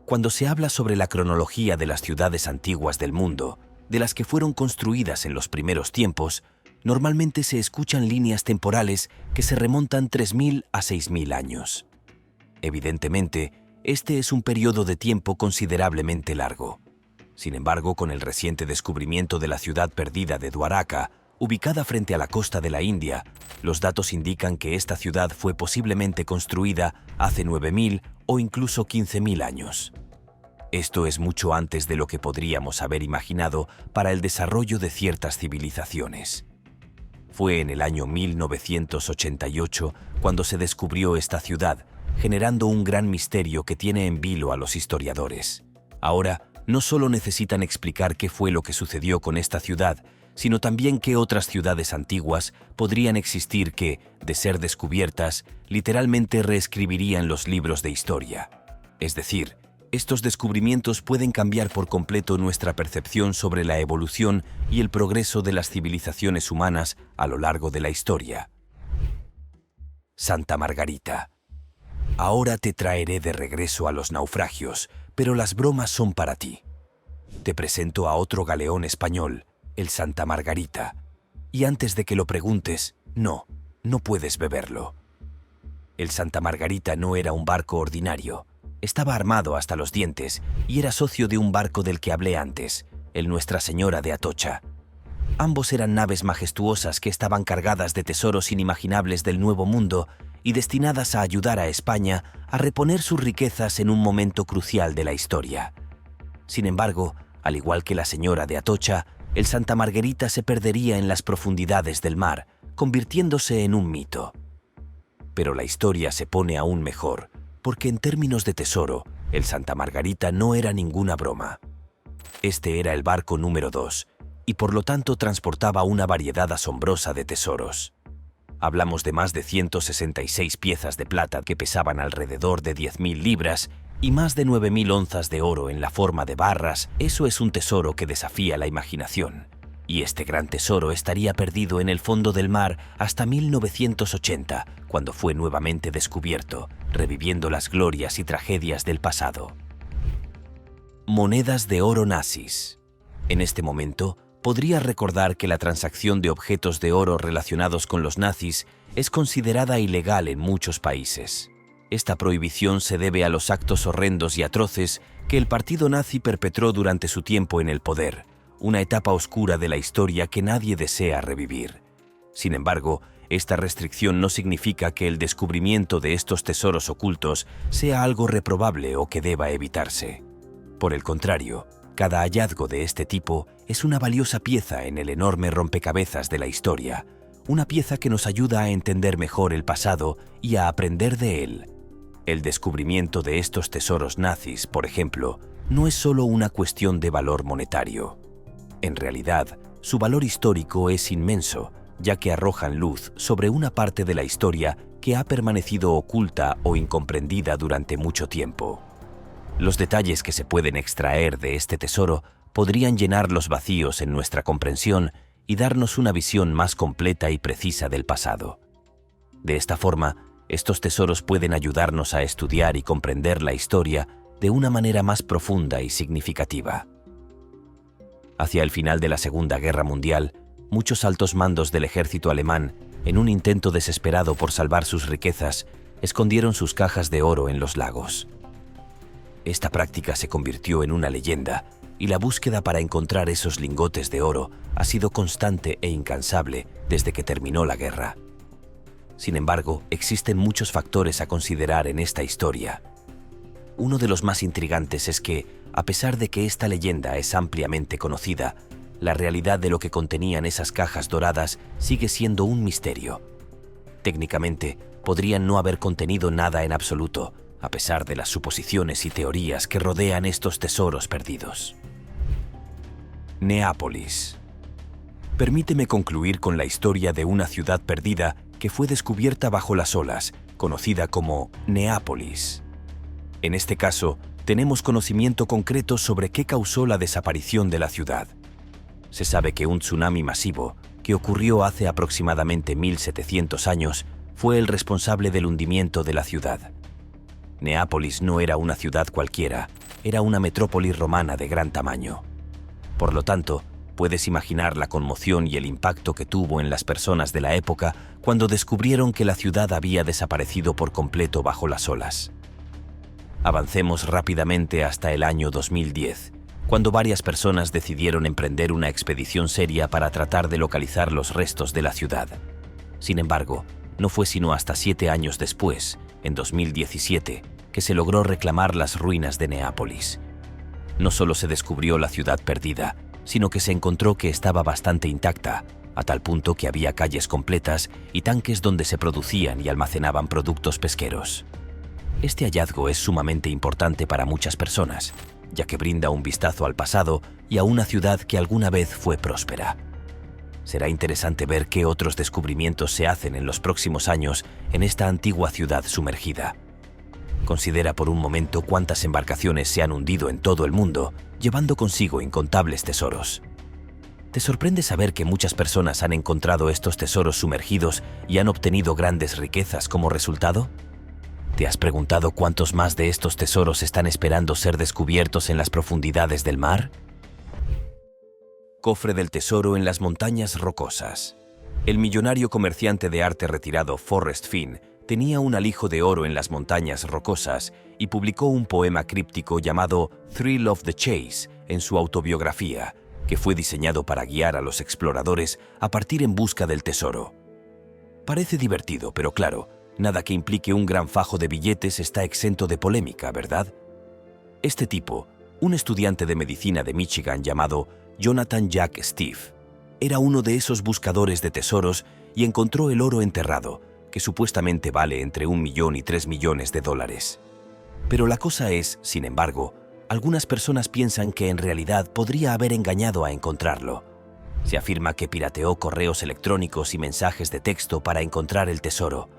Cuando se habla sobre la cronología de las ciudades antiguas del mundo, de las que fueron construidas en los primeros tiempos, normalmente se escuchan líneas temporales que se remontan 3.000 a 6.000 años. Evidentemente, este es un periodo de tiempo considerablemente largo. Sin embargo, con el reciente descubrimiento de la ciudad perdida de Dwaraka, ubicada frente a la costa de la India, los datos indican que esta ciudad fue posiblemente construida hace 9.000 o incluso 15.000 años. Esto es mucho antes de lo que podríamos haber imaginado para el desarrollo de ciertas civilizaciones. Fue en el año 1988 cuando se descubrió esta ciudad, generando un gran misterio que tiene en vilo a los historiadores. Ahora, no solo necesitan explicar qué fue lo que sucedió con esta ciudad, sino también qué otras ciudades antiguas podrían existir que, de ser descubiertas, literalmente reescribirían los libros de historia. Es decir, estos descubrimientos pueden cambiar por completo nuestra percepción sobre la evolución y el progreso de las civilizaciones humanas a lo largo de la historia. Santa Margarita. Ahora te traeré de regreso a los naufragios, pero las bromas son para ti. Te presento a otro galeón español, el Santa Margarita. Y antes de que lo preguntes, no puedes beberlo. El Santa Margarita no era un barco ordinario. Estaba armado hasta los dientes y era socio de un barco del que hablé antes, el Nuestra Señora de Atocha. Ambos eran naves majestuosas que estaban cargadas de tesoros inimaginables del Nuevo Mundo y destinadas a ayudar a España a reponer sus riquezas en un momento crucial de la historia. Sin embargo, al igual que la Señora de Atocha, el Santa Margarita se perdería en las profundidades del mar, convirtiéndose en un mito. Pero la historia se pone aún mejor, porque en términos de tesoro, el Santa Margarita no era ninguna broma. Este era el barco número 2, y por lo tanto transportaba una variedad asombrosa de tesoros. Hablamos de más de 166 piezas de plata que pesaban alrededor de 10.000 libras y más de 9.000 onzas de oro en la forma de barras. Eso es un tesoro que desafía la imaginación. Y este gran tesoro estaría perdido en el fondo del mar hasta 1980, cuando fue nuevamente descubierto, reviviendo las glorias y tragedias del pasado. Monedas de oro nazis. En este momento, podría recordar que la transacción de objetos de oro relacionados con los nazis es considerada ilegal en muchos países. Esta prohibición se debe a los actos horrendos y atroces que el partido nazi perpetró durante su tiempo en el poder, una etapa oscura de la historia que nadie desea revivir. Sin embargo, esta restricción no significa que el descubrimiento de estos tesoros ocultos sea algo reprobable o que deba evitarse. Por el contrario, cada hallazgo de este tipo es una valiosa pieza en el enorme rompecabezas de la historia, una pieza que nos ayuda a entender mejor el pasado y a aprender de él. El descubrimiento de estos tesoros nazis, por ejemplo, no es solo una cuestión de valor monetario. En realidad, su valor histórico es inmenso, ya que arrojan luz sobre una parte de la historia que ha permanecido oculta o incomprendida durante mucho tiempo. Los detalles que se pueden extraer de este tesoro podrían llenar los vacíos en nuestra comprensión y darnos una visión más completa y precisa del pasado. De esta forma, estos tesoros pueden ayudarnos a estudiar y comprender la historia de una manera más profunda y significativa. Hacia el final de la Segunda Guerra Mundial, muchos altos mandos del ejército alemán, en un intento desesperado por salvar sus riquezas, escondieron sus cajas de oro en los lagos. Esta práctica se convirtió en una leyenda, y la búsqueda para encontrar esos lingotes de oro ha sido constante e incansable desde que terminó la guerra. Sin embargo, existen muchos factores a considerar en esta historia. Uno de los más intrigantes es que, a pesar de que esta leyenda es ampliamente conocida, la realidad de lo que contenían esas cajas doradas sigue siendo un misterio. Técnicamente, podrían no haber contenido nada en absoluto, a pesar de las suposiciones y teorías que rodean estos tesoros perdidos. Neápolis. Permíteme concluir con la historia de una ciudad perdida que fue descubierta bajo las olas, conocida como Neápolis. En este caso, tenemos conocimiento concreto sobre qué causó la desaparición de la ciudad. Se sabe que un tsunami masivo, que ocurrió hace aproximadamente 1700 años, fue el responsable del hundimiento de la ciudad. Neápolis no era una ciudad cualquiera, era una metrópoli romana de gran tamaño. Por lo tanto, puedes imaginar la conmoción y el impacto que tuvo en las personas de la época cuando descubrieron que la ciudad había desaparecido por completo bajo las olas. Avancemos rápidamente hasta el año 2010, cuando varias personas decidieron emprender una expedición seria para tratar de localizar los restos de la ciudad. Sin embargo, no fue sino hasta 7 años después, en 2017, que se logró reclamar las ruinas de Neápolis. No solo se descubrió la ciudad perdida, sino que se encontró que estaba bastante intacta, a tal punto que había calles completas y tanques donde se producían y almacenaban productos pesqueros. Este hallazgo es sumamente importante para muchas personas, ya que brinda un vistazo al pasado y a una ciudad que alguna vez fue próspera. Será interesante ver qué otros descubrimientos se hacen en los próximos años en esta antigua ciudad sumergida. Considera por un momento cuántas embarcaciones se han hundido en todo el mundo, llevando consigo incontables tesoros. ¿Te sorprende saber que muchas personas han encontrado estos tesoros sumergidos y han obtenido grandes riquezas como resultado? ¿Te has preguntado cuántos más de estos tesoros están esperando ser descubiertos en las profundidades del mar? Cofre del tesoro en las montañas rocosas. El millonario comerciante de arte retirado Forrest Finn tenía un alijo de oro en las montañas rocosas y publicó un poema críptico llamado Thrill of the Chase en su autobiografía, que fue diseñado para guiar a los exploradores a partir en busca del tesoro. Parece divertido, pero claro, nada que implique un gran fajo de billetes está exento de polémica, ¿verdad? Este tipo, un estudiante de medicina de Michigan llamado Jonathan Jack Steve, era uno de esos buscadores de tesoros y encontró el oro enterrado, que supuestamente vale entre 1 millón y 3 millones de dólares. Pero la cosa es, sin embargo, algunas personas piensan que en realidad podría haber engañado a encontrarlo. Se afirma que pirateó correos electrónicos y mensajes de texto para encontrar el tesoro.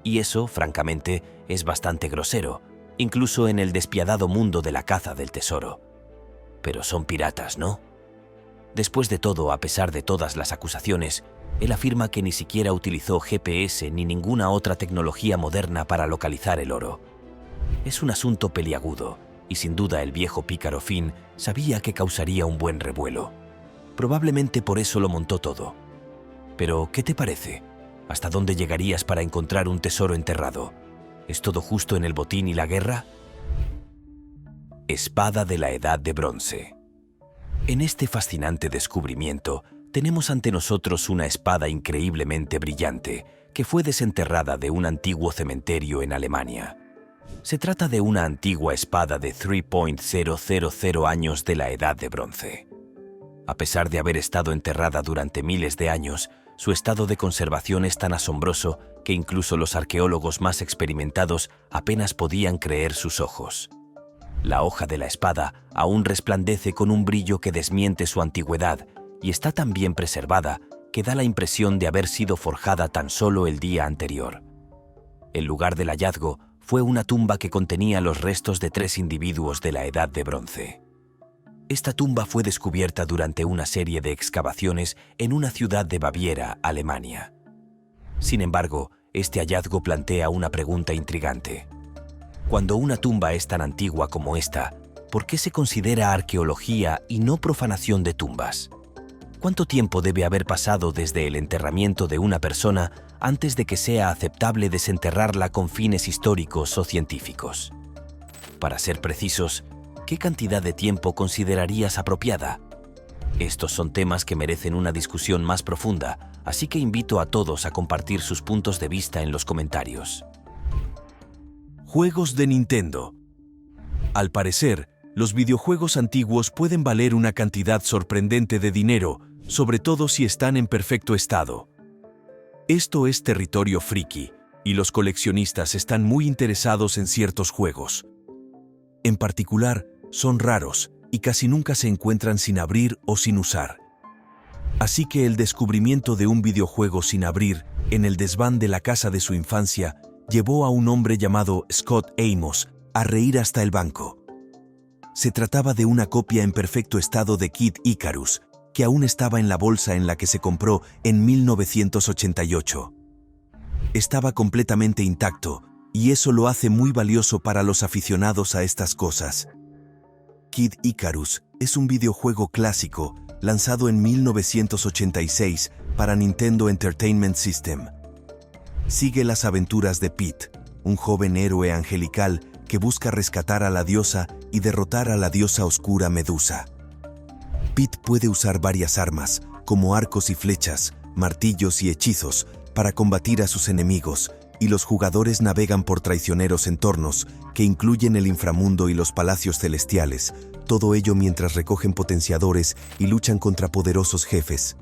Y eso, francamente, es bastante grosero, incluso en el despiadado mundo de la caza del tesoro. Pero son piratas, ¿no? Después de todo, a pesar de todas las acusaciones, él afirma que ni siquiera utilizó GPS ni ninguna otra tecnología moderna para localizar el oro. Es un asunto peliagudo, y sin duda el viejo pícaro Finn sabía que causaría un buen revuelo. Probablemente por eso lo montó todo. Pero, ¿qué te parece? ¿Hasta dónde llegarías para encontrar un tesoro enterrado? ¿Es todo justo en el botín y la guerra? Espada de la Edad de Bronce. En este fascinante descubrimiento, tenemos ante nosotros una espada increíblemente brillante que fue desenterrada de un antiguo cementerio en Alemania. Se trata de una antigua espada de 3.000 años de la Edad de Bronce. A pesar de haber estado enterrada durante miles de años, su estado de conservación es tan asombroso que incluso los arqueólogos más experimentados apenas podían creer sus ojos. La hoja de la espada aún resplandece con un brillo que desmiente su antigüedad y está tan bien preservada que da la impresión de haber sido forjada tan solo el día anterior. El lugar del hallazgo fue una tumba que contenía los restos de 3 individuos de la Edad de Bronce. Esta tumba fue descubierta durante una serie de excavaciones en una ciudad de Baviera, Alemania. Sin embargo, este hallazgo plantea una pregunta intrigante. Cuando una tumba es tan antigua como esta, ¿por qué se considera arqueología y no profanación de tumbas? ¿Cuánto tiempo debe haber pasado desde el enterramiento de una persona antes de que sea aceptable desenterrarla con fines históricos o científicos? Para ser precisos, ¿qué cantidad de tiempo considerarías apropiada? Estos son temas que merecen una discusión más profunda, así que invito a todos a compartir sus puntos de vista en los comentarios. Juegos de Nintendo. Al parecer, los videojuegos antiguos pueden valer una cantidad sorprendente de dinero, sobre todo si están en perfecto estado. Esto es territorio friki, y los coleccionistas están muy interesados en ciertos juegos. En particular, son raros y casi nunca se encuentran sin abrir o sin usar. Así que el descubrimiento de un videojuego sin abrir en el desván de la casa de su infancia llevó a un hombre llamado Scott Amos a reír hasta el banco. Se trataba de una copia en perfecto estado de Kid Icarus, que aún estaba en la bolsa en la que se compró en 1988. Estaba completamente intacto, y eso lo hace muy valioso para los aficionados a estas cosas. Kid Icarus es un videojuego clásico lanzado en 1986 para Nintendo Entertainment System. Sigue las aventuras de Pete, un joven héroe angelical que busca rescatar a la diosa y derrotar a la diosa oscura Medusa. Pete puede usar varias armas, como arcos y flechas, martillos y hechizos, para combatir a sus enemigos, y los jugadores navegan por traicioneros entornos que incluyen el inframundo y los palacios celestiales, todo ello mientras recogen potenciadores y luchan contra poderosos jefes.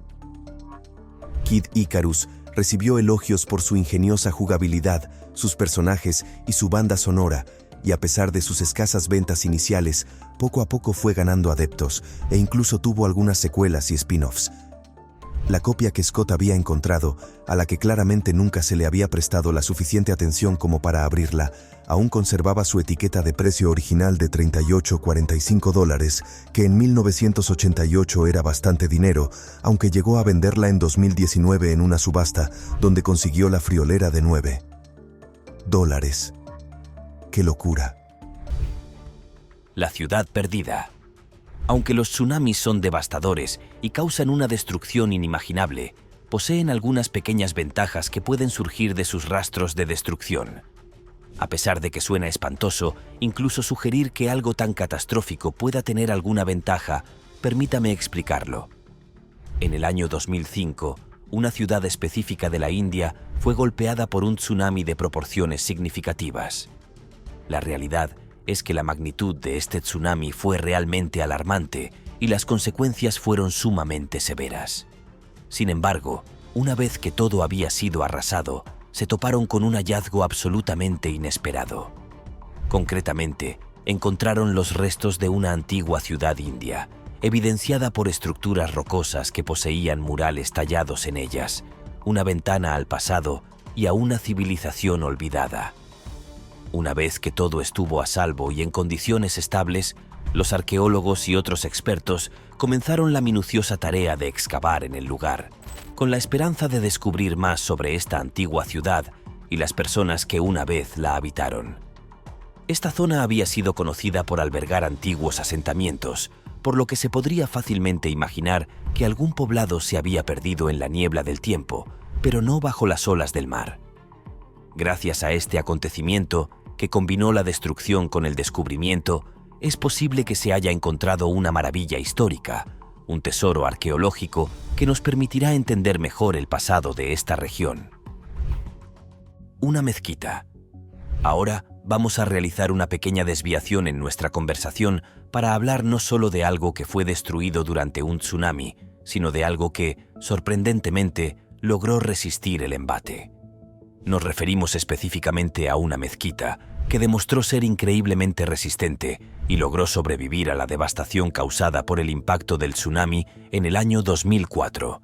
Kid Icarus recibió elogios por su ingeniosa jugabilidad, sus personajes y su banda sonora, y a pesar de sus escasas ventas iniciales, poco a poco fue ganando adeptos e incluso tuvo algunas secuelas y spin-offs. La copia que Scott había encontrado, a la que claramente nunca se le había prestado la suficiente atención como para abrirla, aún conservaba su etiqueta de precio original de $38.45, que en 1988 era bastante dinero, aunque llegó a venderla en 2019 en una subasta, donde consiguió la friolera de $9. ¡Qué locura! La ciudad perdida. Aunque los tsunamis son devastadores y causan una destrucción inimaginable, poseen algunas pequeñas ventajas que pueden surgir de sus rastros de destrucción. A pesar de que suena espantoso, incluso sugerir que algo tan catastrófico pueda tener alguna ventaja, permítame explicarlo. En el año 2005, una ciudad específica de la India fue golpeada por un tsunami de proporciones significativas. La realidad es que la magnitud de este tsunami fue realmente alarmante y las consecuencias fueron sumamente severas. Sin embargo, una vez que todo había sido arrasado, se toparon con un hallazgo absolutamente inesperado. Concretamente, encontraron los restos de una antigua ciudad india, evidenciada por estructuras rocosas que poseían murales tallados en ellas, una ventana al pasado y a una civilización olvidada. Una vez que todo estuvo a salvo y en condiciones estables, los arqueólogos y otros expertos comenzaron la minuciosa tarea de excavar en el lugar, con la esperanza de descubrir más sobre esta antigua ciudad y las personas que una vez la habitaron. Esta zona había sido conocida por albergar antiguos asentamientos, por lo que se podría fácilmente imaginar que algún poblado se había perdido en la niebla del tiempo, pero no bajo las olas del mar. Gracias a este acontecimiento, que combinó la destrucción con el descubrimiento, es posible que se haya encontrado una maravilla histórica, un tesoro arqueológico que nos permitirá entender mejor el pasado de esta región. Una mezquita. Ahora vamos a realizar una pequeña desviación en nuestra conversación para hablar no solo de algo que fue destruido durante un tsunami, sino de algo que, sorprendentemente, logró resistir el embate. Nos referimos específicamente a una mezquita que demostró ser increíblemente resistente y logró sobrevivir a la devastación causada por el impacto del tsunami en el año 2004.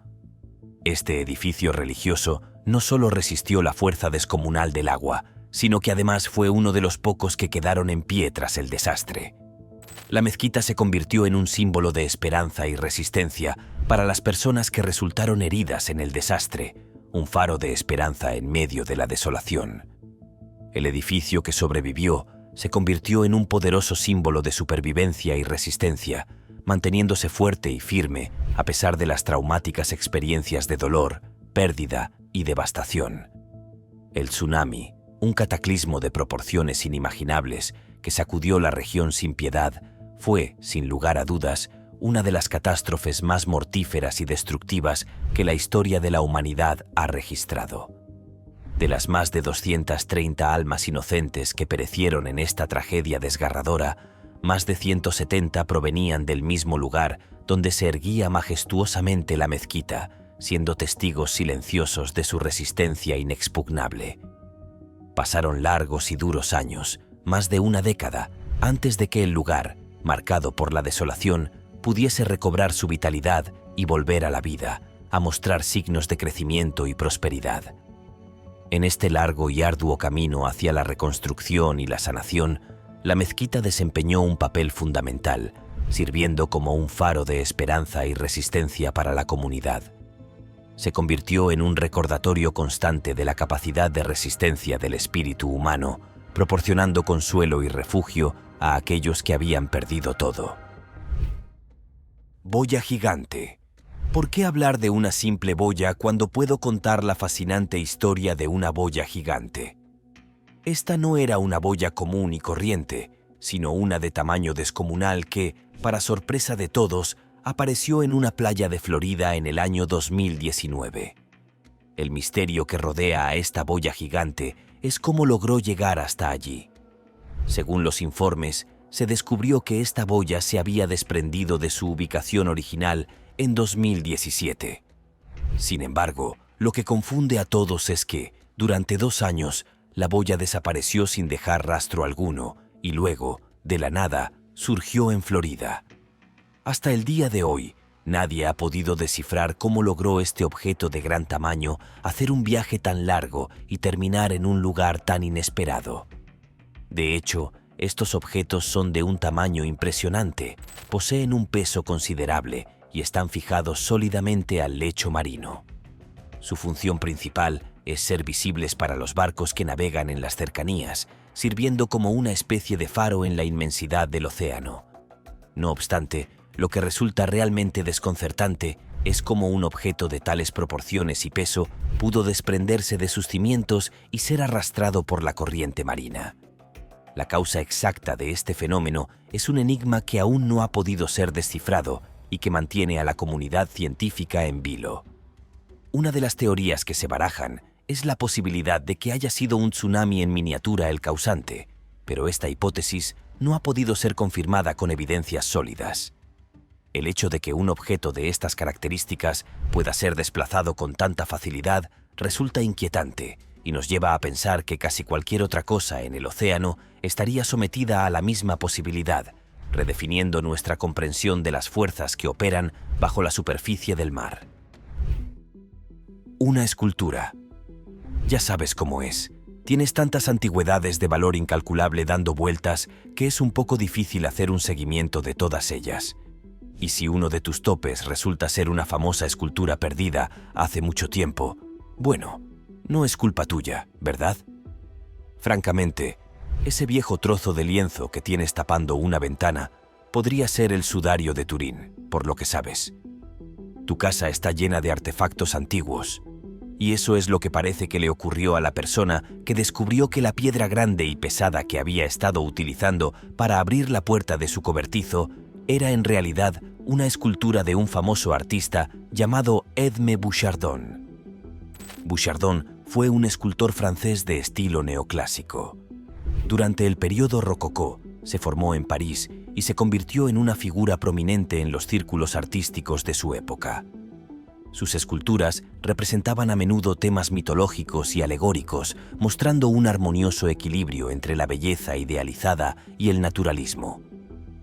Este edificio religioso no solo resistió la fuerza descomunal del agua, sino que además fue uno de los pocos que quedaron en pie tras el desastre. La mezquita se convirtió en un símbolo de esperanza y resistencia para las personas que resultaron heridas en el desastre, un faro de esperanza en medio de la desolación. El edificio que sobrevivió se convirtió en un poderoso símbolo de supervivencia y resistencia, manteniéndose fuerte y firme a pesar de las traumáticas experiencias de dolor, pérdida y devastación. El tsunami, un cataclismo de proporciones inimaginables que sacudió la región sin piedad, fue, sin lugar a dudas, una de las catástrofes más mortíferas y destructivas que la historia de la humanidad ha registrado. De las más de 230 almas inocentes que perecieron en esta tragedia desgarradora, más de 170 provenían del mismo lugar donde se erguía majestuosamente la mezquita, siendo testigos silenciosos de su resistencia inexpugnable. Pasaron largos y duros años, más de una década, antes de que el lugar, marcado por la desolación, pudiese recobrar su vitalidad y volver a la vida, a mostrar signos de crecimiento y prosperidad. En este largo y arduo camino hacia la reconstrucción y la sanación, la mezquita desempeñó un papel fundamental, sirviendo como un faro de esperanza y resistencia para la comunidad. Se convirtió en un recordatorio constante de la capacidad de resistencia del espíritu humano, proporcionando consuelo y refugio a aquellos que habían perdido todo. Boya gigante. ¿Por qué hablar de una simple boya cuando puedo contar la fascinante historia de una boya gigante? Esta no era una boya común y corriente, sino una de tamaño descomunal que, para sorpresa de todos, apareció en una playa de Florida en el año 2019. El misterio que rodea a esta boya gigante es cómo logró llegar hasta allí. Según los informes, se descubrió que esta boya se había desprendido de su ubicación original en 2017. Sin embargo, lo que confunde a todos es que, durante 2 años, la boya desapareció sin dejar rastro alguno y luego, de la nada, surgió en Florida. Hasta el día de hoy, Nadie ha podido descifrar cómo logró este objeto de gran tamaño hacer un viaje tan largo y terminar en un lugar tan inesperado. De hecho, estos objetos son de un tamaño impresionante, poseen un peso considerable y están fijados sólidamente al lecho marino. Su función principal es ser visibles para los barcos que navegan en las cercanías, sirviendo como una especie de faro en la inmensidad del océano. No obstante, lo que resulta realmente desconcertante es cómo un objeto de tales proporciones y peso pudo desprenderse de sus cimientos y ser arrastrado por la corriente marina. La causa exacta de este fenómeno es un enigma que aún no ha podido ser descifrado y que mantiene a la comunidad científica en vilo. Una de las teorías que se barajan es la posibilidad de que haya sido un tsunami en miniatura el causante, pero esta hipótesis no ha podido ser confirmada con evidencias sólidas. El hecho de que un objeto de estas características pueda ser desplazado con tanta facilidad resulta inquietante y nos lleva a pensar que casi cualquier otra cosa en el océano estaría sometida a la misma posibilidad, redefiniendo nuestra comprensión de las fuerzas que operan bajo la superficie del mar. Una escultura. Ya sabes cómo es. Tienes tantas antigüedades de valor incalculable dando vueltas que es un poco difícil hacer un seguimiento de todas ellas. Y si uno de tus topes resulta ser una famosa escultura perdida hace mucho tiempo, bueno, no es culpa tuya, ¿verdad? Francamente, ese viejo trozo de lienzo que tienes tapando una ventana podría ser el sudario de Turín, por lo que sabes. Tu casa está llena de artefactos antiguos, y eso es lo que parece que le ocurrió a la persona que descubrió que la piedra grande y pesada que había estado utilizando para abrir la puerta de su cobertizo era en realidad una escultura de un famoso artista llamado Edme Bouchardon. Bouchardon fue un escultor francés de estilo neoclásico. Durante el período rococó, se formó en París y se convirtió en una figura prominente en los círculos artísticos de su época. Sus esculturas representaban a menudo temas mitológicos y alegóricos, mostrando un armonioso equilibrio entre la belleza idealizada y el naturalismo.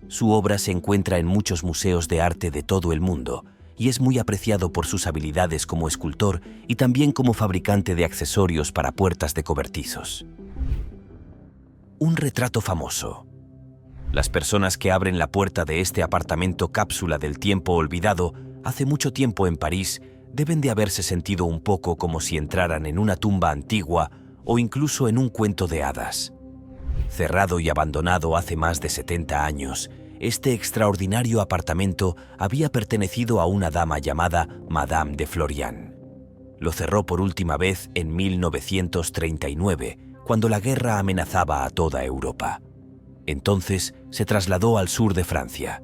Su obra se encuentra en muchos museos de arte de todo el mundo y es muy apreciado por sus habilidades como escultor y también como fabricante de accesorios para puertas de cobertizos. Un retrato famoso. Las personas que abren la puerta de este apartamento cápsula del tiempo olvidado hace mucho tiempo en París deben de haberse sentido un poco como si entraran en una tumba antigua o incluso en un cuento de hadas. Cerrado y abandonado hace más de 70 años, este extraordinario apartamento había pertenecido a una dama llamada Madame de Florian. Lo cerró por última vez en 1939, cuando la guerra amenazaba a toda Europa. Entonces se trasladó al sur de Francia.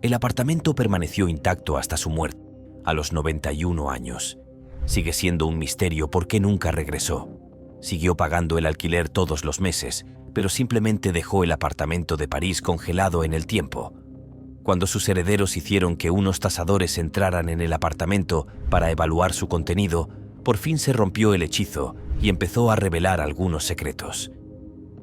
El apartamento permaneció intacto hasta su muerte, a los 91 años. Sigue siendo un misterio por qué nunca regresó. Siguió pagando el alquiler todos los meses, pero simplemente dejó el apartamento de París congelado en el tiempo. Cuando sus herederos hicieron que unos tasadores entraran en el apartamento para evaluar su contenido, por fin se rompió el hechizo y empezó a revelar algunos secretos.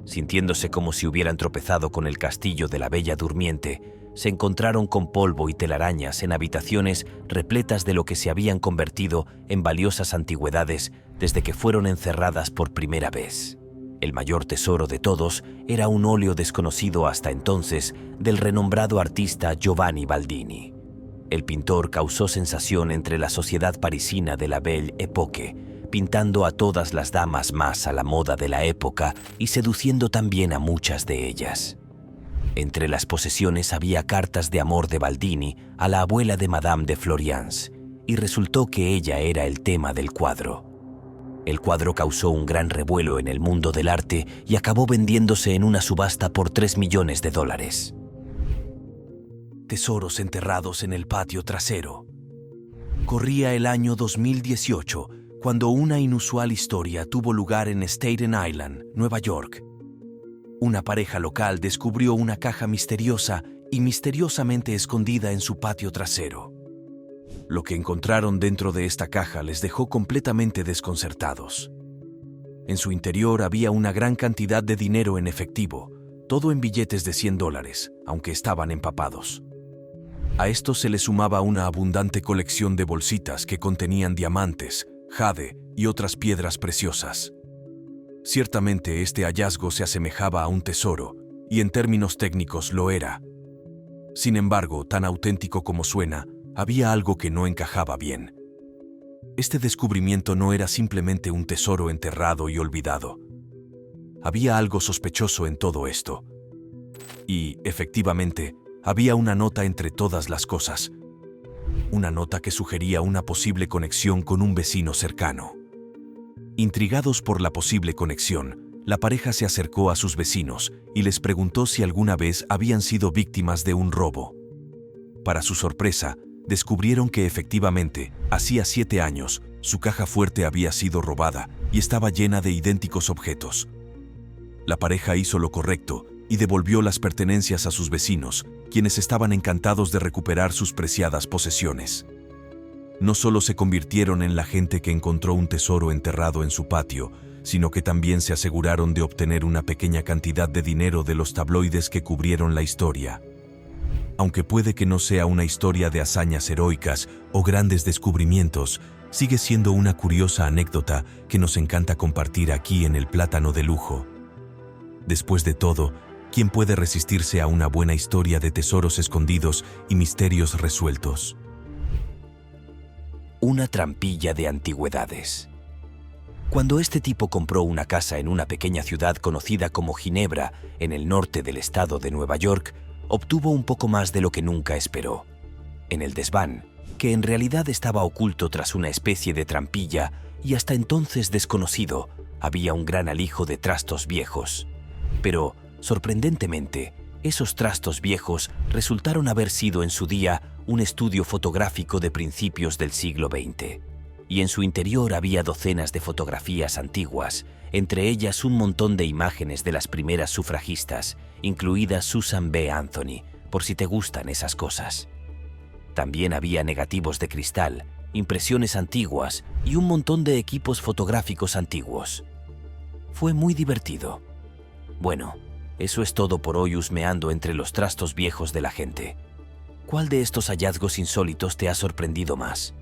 Sintiéndose como si hubieran tropezado con el castillo de la Bella Durmiente, se encontraron con polvo y telarañas en habitaciones repletas de lo que se habían convertido en valiosas antigüedades desde que fueron encerradas por primera vez. El mayor tesoro de todos era un óleo desconocido hasta entonces del renombrado artista Giovanni Baldini. El pintor causó sensación entre la sociedad parisina de la Belle Époque, pintando a todas las damas más a la moda de la época y seduciendo también a muchas de ellas. Entre las posesiones había cartas de amor de Baldini a la abuela de Madame de Florians, y resultó que ella era el tema del cuadro. El cuadro causó un gran revuelo en el mundo del arte y acabó vendiéndose en una subasta por $3 millones. Tesoros enterrados en el patio trasero. Corría el año 2018 cuando una inusual historia tuvo lugar en Staten Island, Nueva York. Una pareja local descubrió una caja misteriosa y misteriosamente escondida en su patio trasero. Lo que encontraron dentro de esta caja les dejó completamente desconcertados. En su interior había una gran cantidad de dinero en efectivo, todo en billetes de $100, aunque estaban empapados. A esto se le sumaba una abundante colección de bolsitas que contenían diamantes, jade y otras piedras preciosas. Ciertamente este hallazgo se asemejaba a un tesoro, y en términos técnicos lo era. Sin embargo, tan auténtico como suena, había algo que no encajaba bien. Este descubrimiento no era simplemente un tesoro enterrado y olvidado. Había algo sospechoso en todo esto. Y, efectivamente, había una nota entre todas las cosas. Una nota que sugería una posible conexión con un vecino cercano. Intrigados por la posible conexión, la pareja se acercó a sus vecinos y les preguntó si alguna vez habían sido víctimas de un robo. Para su sorpresa, descubrieron que efectivamente, hacía 7 años, su caja fuerte había sido robada y estaba llena de idénticos objetos. La pareja hizo lo correcto y devolvió las pertenencias a sus vecinos, quienes estaban encantados de recuperar sus preciadas posesiones. No solo se convirtieron en la gente que encontró un tesoro enterrado en su patio, sino que también se aseguraron de obtener una pequeña cantidad de dinero de los tabloides que cubrieron la historia. Aunque puede que no sea una historia de hazañas heroicas o grandes descubrimientos, sigue siendo una curiosa anécdota que nos encanta compartir aquí en el Plátano de Lujo. Después de todo, ¿quién puede resistirse a una buena historia de tesoros escondidos y misterios resueltos? Una trampilla de antigüedades. Cuando este tipo compró una casa en una pequeña ciudad conocida como Ginebra, en el norte del estado de Nueva York, obtuvo un poco más de lo que nunca esperó. En el desván, que en realidad estaba oculto tras una especie de trampilla y hasta entonces desconocido, había un gran alijo de trastos viejos. Pero, sorprendentemente, esos trastos viejos resultaron haber sido en su día un estudio fotográfico de principios del siglo XX. Y en su interior había docenas de fotografías antiguas, entre ellas un montón de imágenes de las primeras sufragistas, incluida Susan B. Anthony, por si te gustan esas cosas. También había negativos de cristal, impresiones antiguas y un montón de equipos fotográficos antiguos. Fue muy divertido. Bueno, eso es todo por hoy husmeando entre los trastos viejos de la gente. ¿Cuál de estos hallazgos insólitos te ha sorprendido más?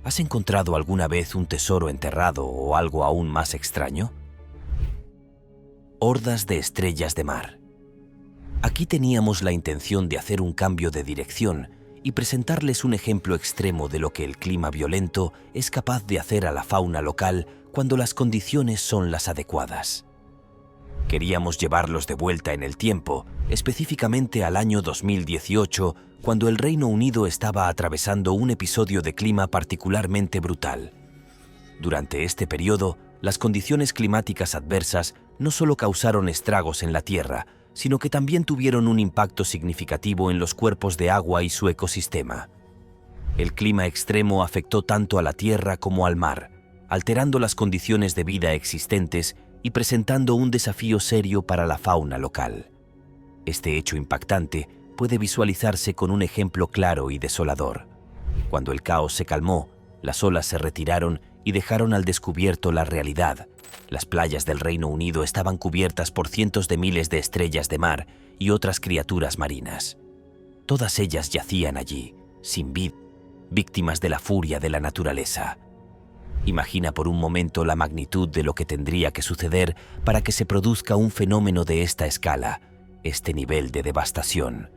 ¿Has encontrado alguna vez un tesoro enterrado o algo aún más extraño? Hordas de estrellas de mar. Aquí teníamos la intención de hacer un cambio de dirección y presentarles un ejemplo extremo de lo que el clima violento es capaz de hacer a la fauna local cuando las condiciones son las adecuadas. Queríamos llevarlos de vuelta en el tiempo, específicamente al año 2018, cuando el Reino Unido estaba atravesando un episodio de clima particularmente brutal. Durante este periodo, las condiciones climáticas adversas no solo causaron estragos en la Tierra, sino que también tuvieron un impacto significativo en los cuerpos de agua y su ecosistema. El clima extremo afectó tanto a la Tierra como al mar, alterando las condiciones de vida existentes y presentando un desafío serio para la fauna local. Este hecho impactante puede visualizarse con un ejemplo claro y desolador. Cuando el caos se calmó, las olas se retiraron y dejaron al descubierto la realidad. Las playas del Reino Unido estaban cubiertas por cientos de miles de estrellas de mar y otras criaturas marinas. Todas ellas yacían allí, sin vida, víctimas de la furia de la naturaleza. Imagina por un momento la magnitud de lo que tendría que suceder para que se produzca un fenómeno de esta escala, este nivel de devastación.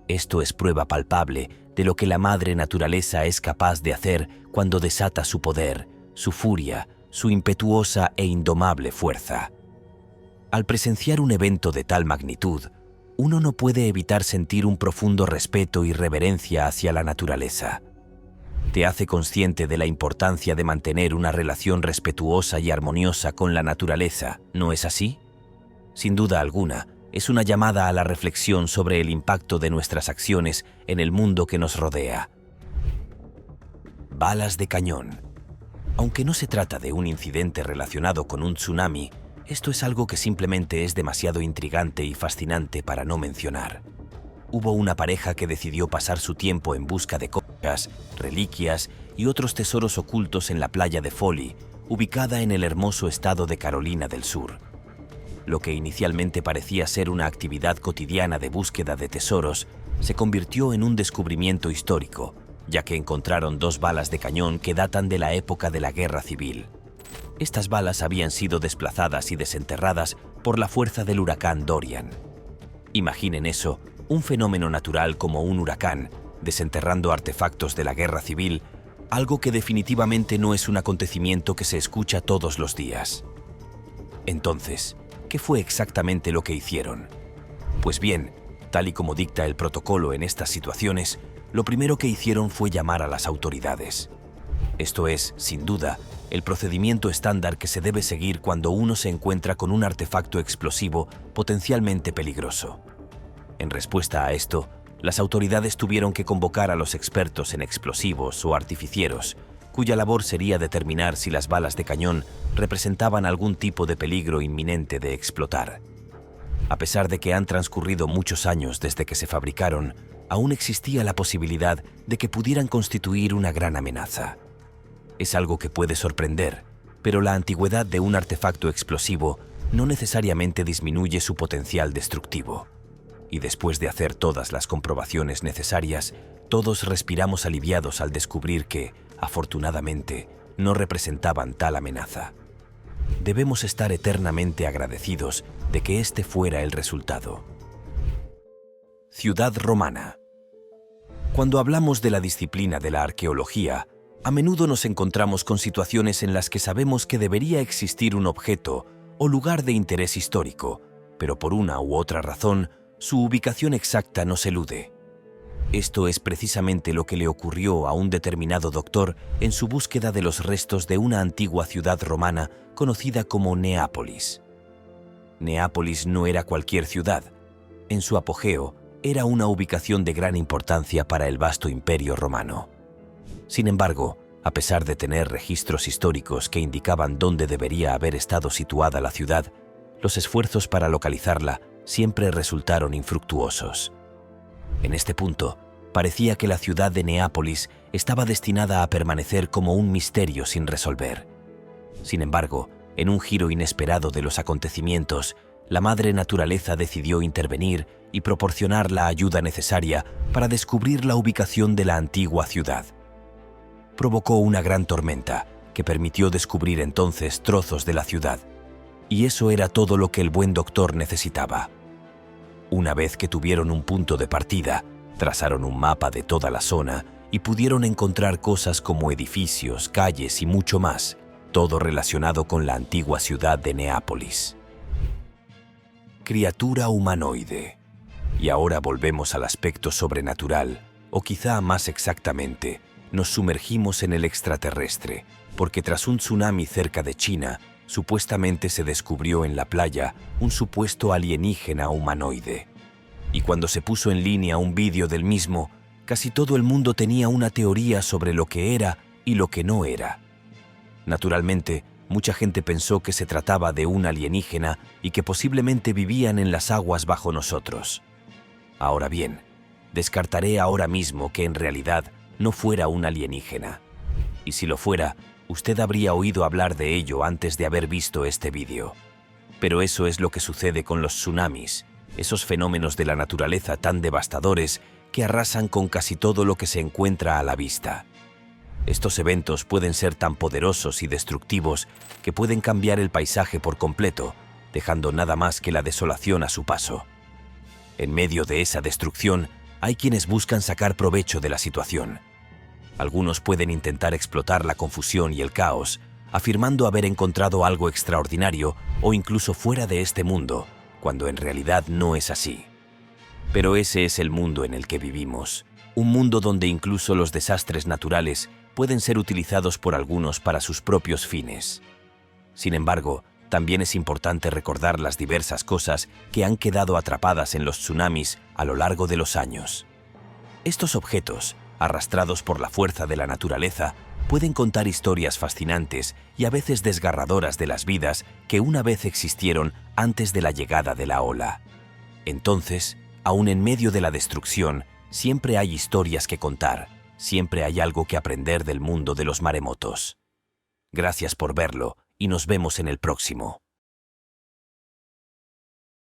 Esto es prueba palpable de lo que la madre naturaleza es capaz de hacer cuando desata su poder, su furia, su impetuosa e indomable fuerza. Al presenciar un evento de tal magnitud, uno no puede evitar sentir un profundo respeto y reverencia hacia la naturaleza. Te hace consciente de la importancia de mantener una relación respetuosa y armoniosa con la naturaleza, ¿no es así? Sin duda alguna, es una llamada a la reflexión sobre el impacto de nuestras acciones en el mundo que nos rodea. Balas de cañón. Aunque no se trata de un incidente relacionado con un tsunami, esto es algo que simplemente es demasiado intrigante y fascinante para no mencionar. Hubo una pareja que decidió pasar su tiempo en busca de conchas, reliquias y otros tesoros ocultos en la playa de Folly, ubicada en el hermoso estado de Carolina del Sur. Lo que inicialmente parecía ser una actividad cotidiana de búsqueda de tesoros se convirtió en un descubrimiento histórico, ya que encontraron 2 balas de cañón que datan de la época de la Guerra Civil. Estas balas habían sido desplazadas y desenterradas por la fuerza del huracán Dorian. Imaginen eso, un fenómeno natural como un huracán, desenterrando artefactos de la Guerra Civil, algo que definitivamente no es un acontecimiento que se escucha todos los días. Entonces, ¿qué fue exactamente lo que hicieron? Pues bien, tal y como dicta el protocolo en estas situaciones, lo primero que hicieron fue llamar a las autoridades. Esto es, sin duda, el procedimiento estándar que se debe seguir cuando uno se encuentra con un artefacto explosivo potencialmente peligroso. En respuesta a esto, las autoridades tuvieron que convocar a los expertos en explosivos o artificieros, cuya labor sería determinar si las balas de cañón representaban algún tipo de peligro inminente de explotar. A pesar de que han transcurrido muchos años desde que se fabricaron, aún existía la posibilidad de que pudieran constituir una gran amenaza. Es algo que puede sorprender, pero la antigüedad de un artefacto explosivo no necesariamente disminuye su potencial destructivo. Y después de hacer todas las comprobaciones necesarias, todos respiramos aliviados al descubrir que, afortunadamente, no representaban tal amenaza. Debemos estar eternamente agradecidos de que este fuera el resultado. Ciudad romana. Cuando hablamos de la disciplina de la arqueología, a menudo nos encontramos con situaciones en las que sabemos que debería existir un objeto o lugar de interés histórico, pero por una u otra razón, su ubicación exacta nos elude. Esto es precisamente lo que le ocurrió a un determinado doctor en su búsqueda de los restos de una antigua ciudad romana conocida como Neápolis. Neápolis no era cualquier ciudad. En su apogeo, era una ubicación de gran importancia para el vasto imperio romano. Sin embargo, a pesar de tener registros históricos que indicaban dónde debería haber estado situada la ciudad, los esfuerzos para localizarla siempre resultaron infructuosos. En este punto, parecía que la ciudad de Neápolis estaba destinada a permanecer como un misterio sin resolver. Sin embargo, en un giro inesperado de los acontecimientos, la madre naturaleza decidió intervenir y proporcionar la ayuda necesaria para descubrir la ubicación de la antigua ciudad. Provocó una gran tormenta que permitió descubrir entonces trozos de la ciudad, y eso era todo lo que el buen doctor necesitaba. Una vez que tuvieron un punto de partida, trazaron un mapa de toda la zona y pudieron encontrar cosas como edificios, calles y mucho más, todo relacionado con la antigua ciudad de Neápolis. Criatura humanoide. Y ahora volvemos al aspecto sobrenatural, o quizá más exactamente, nos sumergimos en el extraterrestre, porque tras un tsunami cerca de China, supuestamente se descubrió en la playa un supuesto alienígena humanoide. Y cuando se puso en línea un vídeo del mismo, casi todo el mundo tenía una teoría sobre lo que era y lo que no era. Naturalmente, mucha gente pensó que se trataba de un alienígena y que posiblemente vivían en las aguas bajo nosotros. Ahora bien, descartaré ahora mismo que en realidad no fuera un alienígena. Y si lo fuera, usted habría oído hablar de ello antes de haber visto este vídeo. Pero eso es lo que sucede con los tsunamis, esos fenómenos de la naturaleza tan devastadores que arrasan con casi todo lo que se encuentra a la vista. Estos eventos pueden ser tan poderosos y destructivos que pueden cambiar el paisaje por completo, dejando nada más que la desolación a su paso. En medio de esa destrucción, hay quienes buscan sacar provecho de la situación. Algunos pueden intentar explotar la confusión y el caos, afirmando haber encontrado algo extraordinario o incluso fuera de este mundo, cuando en realidad no es así. Pero ese es el mundo en el que vivimos, un mundo donde incluso los desastres naturales pueden ser utilizados por algunos para sus propios fines. Sin embargo, también es importante recordar las diversas cosas que han quedado atrapadas en los tsunamis a lo largo de los años. Estos objetos, arrastrados por la fuerza de la naturaleza, pueden contar historias fascinantes y a veces desgarradoras de las vidas que una vez existieron antes de la llegada de la ola. Entonces, aun en medio de la destrucción, siempre hay historias que contar, siempre hay algo que aprender del mundo de los maremotos. Gracias por verlo y nos vemos en el próximo.